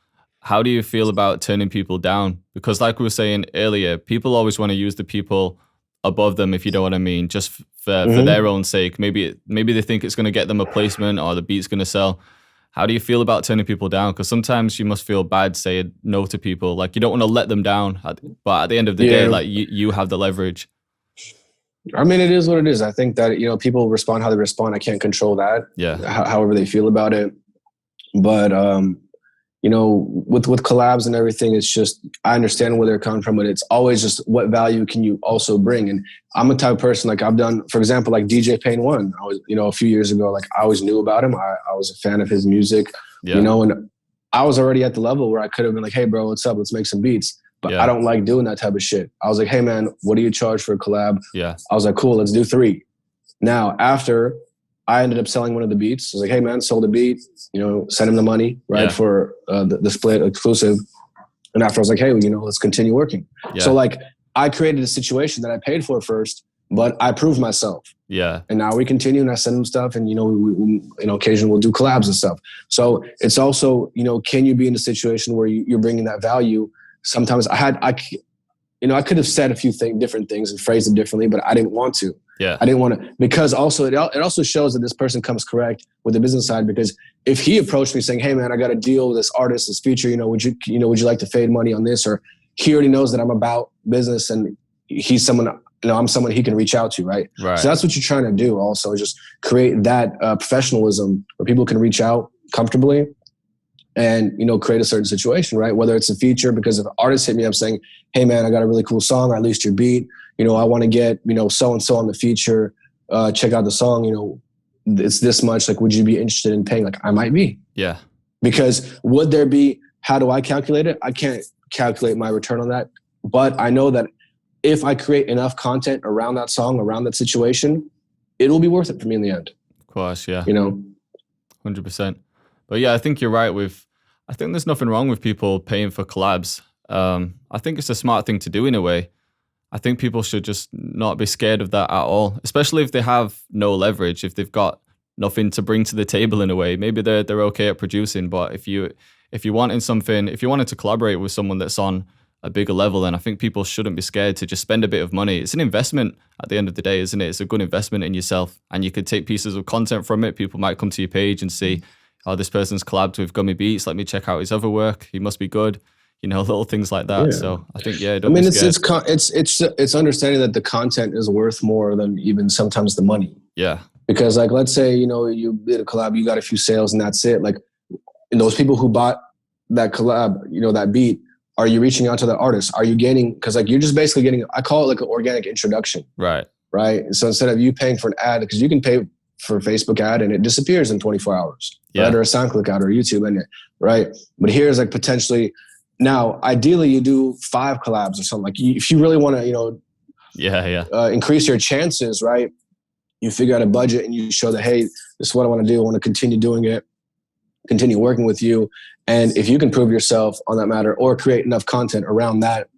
How do you feel about turning people down? Because like we were saying earlier, people always want to use the people above them, if you know what I mean, just for their own sake. Maybe they think it's going to get them a placement or the beat's going to sell. How do you feel about turning people down? Because sometimes you must feel bad saying no to people. Like you don't want to let them down, but at the end of the day, like you have the leverage. I mean, it is what it is. I think that people respond how they respond. I can't control that. Yeah. However they feel about it, but with collabs and everything, it's just I understand where they're coming from, but it's always just what value can you also bring. And I'm a type of person, like I've done, for example, like DJ Pain One. I was, a few years ago, like I always knew about him. I was a fan of his music, and I was already at the level where I could have been like, "Hey, bro, what's up? Let's make some beats." But I don't like doing that type of shit. I was like, "Hey, man, what do you charge for a collab?" Yeah. I was like, "Cool, let's do 3." Now, after I ended up selling one of the beats, I was like, "Hey, man, sold a beat, send him the money, right, for the split exclusive." And after I was like, "Hey, let's continue working." Yeah. So like I created a situation that I paid for first, but I proved myself. Yeah. And now we continue, and I send him stuff, and we occasionally we'll do collabs and stuff. So it's also, can you be in a situation where you're bringing that value? Sometimes I could have said a few different things and phrased them differently, but I didn't want to. Yeah. I didn't want to, because also it also shows that this person comes correct with the business side, because if he approached me saying, "Hey man, I got a deal with this artist, this feature, would you like to fade money on this?" Or he already knows that I'm about business and he's someone, I'm someone he can reach out to, right? Right. So that's what you're trying to do also, just create that professionalism where people can reach out comfortably and, create a certain situation, right? Whether it's a feature, because if artists hit me up saying, "Hey man, I got a really cool song, I leased your beat, I want to get, so-and-so on the feature, check out the song, it's this much, like, would you be interested in paying?" Like I might be. Yeah. Because would there be, how do I calculate it? I can't calculate my return on that, but I know that if I create enough content around that song, around that situation, it will be worth it for me in the end. Of course. Yeah. 100%. But yeah, I think you're right I think there's nothing wrong with people paying for collabs. I think it's a smart thing to do in a way. I think people should just not be scared of that at all, especially if they have no leverage, if they've got nothing to bring to the table in a way. Maybe they're okay at producing, but if if you're wanting something, if you wanted to collaborate with someone that's on a bigger level, then I think people shouldn't be scared to just spend a bit of money. It's an investment at the end of the day, isn't it? It's a good investment in yourself, and you could take pieces of content from it. People might come to your page and see, oh, this person's collabed with Gummy Beatz. Let me check out his other work. He must be good. You know, little things like that. Yeah. So I think, yeah, don't be scared. It's understanding that the content is worth more than even sometimes the money. Yeah. Because like, let's say, you know, you did a collab, you got a few sales and that's it. Like, and those people who bought that collab, you know, that beat, are you reaching out to the artist? Are you getting, because like you're just basically getting, I call it like an organic introduction. Right. Right. So instead of you paying for an ad, because you can pay for a Facebook ad and it disappears in 24 hours. Yeah. Right? Or a SoundClick ad or YouTube in it. Right. But here's like potentially, now ideally you do 5 collabs or something. Like if you really want to, you know, increase your chances, right? You figure out a budget and you show that, hey, this is what I want to do. I want to continue doing it, continue working with you. And if you can prove yourself on that matter or create enough content around that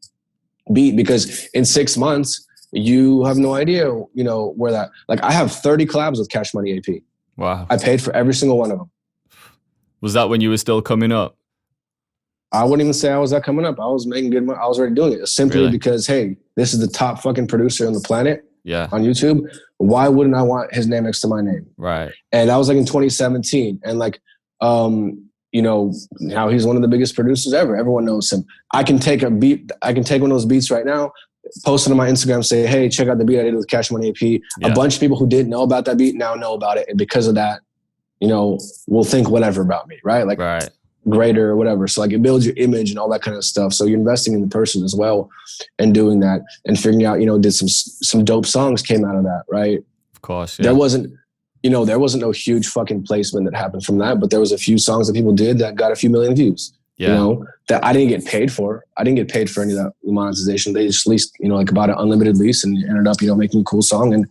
beat, because in 6 months, you have no idea, you know, where that, like I have 30 collabs with Cash Money AP. Wow. I paid for every single one of them. Was that when you were still coming up? I wouldn't even say I was that coming up. I was making good money. I was already doing it simply because, hey, this is the top fucking producer on the planet. Yeah. On YouTube. Why wouldn't I want his name next to my name? Right. And that was like in 2017. And like, you know, now he's one of the biggest producers ever. Everyone knows him. I can take a beat. I can take one of those beats right now, post it on my Instagram, say, hey, check out the beat I did with Cash Money AP. Yeah. A bunch of people who didn't know about that beat now know about it. And because of that, you know, will think whatever about me, right? Like greater or whatever. So like it builds your image and all that kind of stuff. So you're investing in the person as well and doing that and figuring out, you know, did some dope songs came out of that, right? Of course. Yeah. There wasn't no huge fucking placement that happened from that, but there was a few songs that people did that got a few million views. Yeah. You know, that I didn't get paid for. I didn't get paid for any of that monetization. They just leased, you know, like about an unlimited lease and ended up, you know, making a cool song and,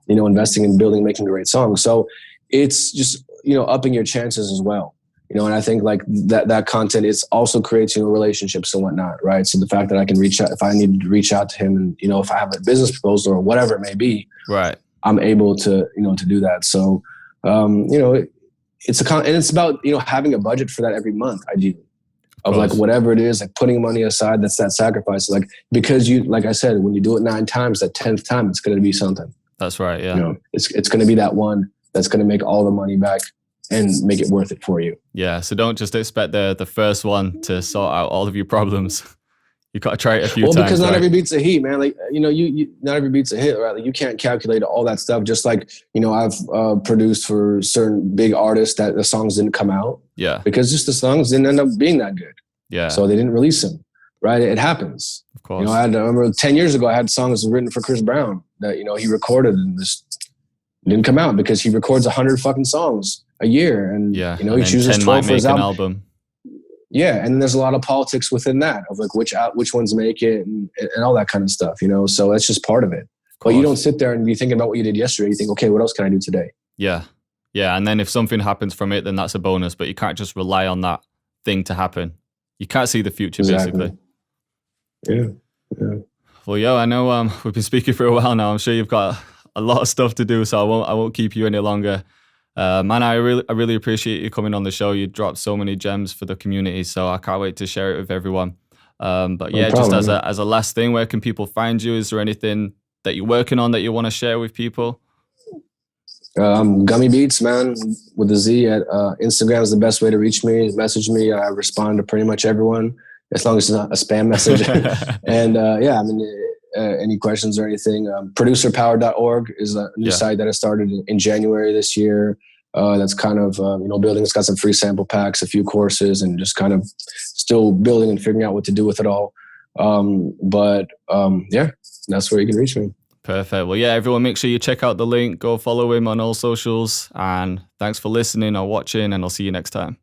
you know, investing in building, making a great song. So it's just, you know, upping your chances as well. You know, and I think like that content is also creates, you know, relationships and whatnot, right? So the fact that I can reach out, if I need to reach out to him and, you know, if I have a business proposal or whatever it may be, right, I'm able to, you know, to do that. So, you know, and it's about, you know, having a budget for that every month, ideally, of like whatever it is, like putting money aside, that's that sacrifice. Like, because you, like I said, when you do it 9 times, that 10th time, it's going to be something. That's right. Yeah. You know, it's going to be that one that's going to make all the money back and make it worth it for you. Yeah. So don't just expect the first one to sort out all of your problems. You got to try it a few times. Well, because not every beat's a hit, man. Like, you know, you not every beat's a hit, right? Like you can't calculate all that stuff. Just like, you know, I've produced for certain big artists that the songs didn't come out. Yeah. Because just the songs didn't end up being that good. Yeah. So they didn't release them, right? It happens. Of course. You know, I remember 10 years ago, I had songs written for Chris Brown that, you know, he recorded and just didn't come out because he records 100 fucking songs a year. And, you know, he chooses 12 for his album. Yeah. And there's a lot of politics within that of like which ones make it and all that kind of stuff, you know? So that's just part of it. But you don't sit there and be thinking about what you did yesterday. You think, okay, what else can I do today? Yeah. Yeah. And then if something happens from it, then that's a bonus, but you can't just rely on that thing to happen. You can't see the future, basically. Yeah. Yeah. Well, yo, I know we've been speaking for a while now. I'm sure you've got a lot of stuff to do, so I won't keep you any longer. Man, I really appreciate you coming on the show. You dropped so many gems for the community, so I can't wait to share it with everyone. But yeah, just as a last thing, where can people find you? Is there anything that you're working on that you want to share with people? Gummy Beatz, man, with a Z at Instagram is the best way to reach me. Message me. I respond to pretty much everyone, as long as it's not a spam message. And yeah, I mean, any questions or anything, producerpower.org is a new site that I started in January this year. That's kind of, you know, building. It's got some free sample packs, a few courses, and just kind of still building and figuring out what to do with it all. But yeah, that's where you can reach me. Perfect. Well, yeah, everyone, make sure you check out the link. Go follow him on all socials. And thanks for listening or watching, and I'll see you next time.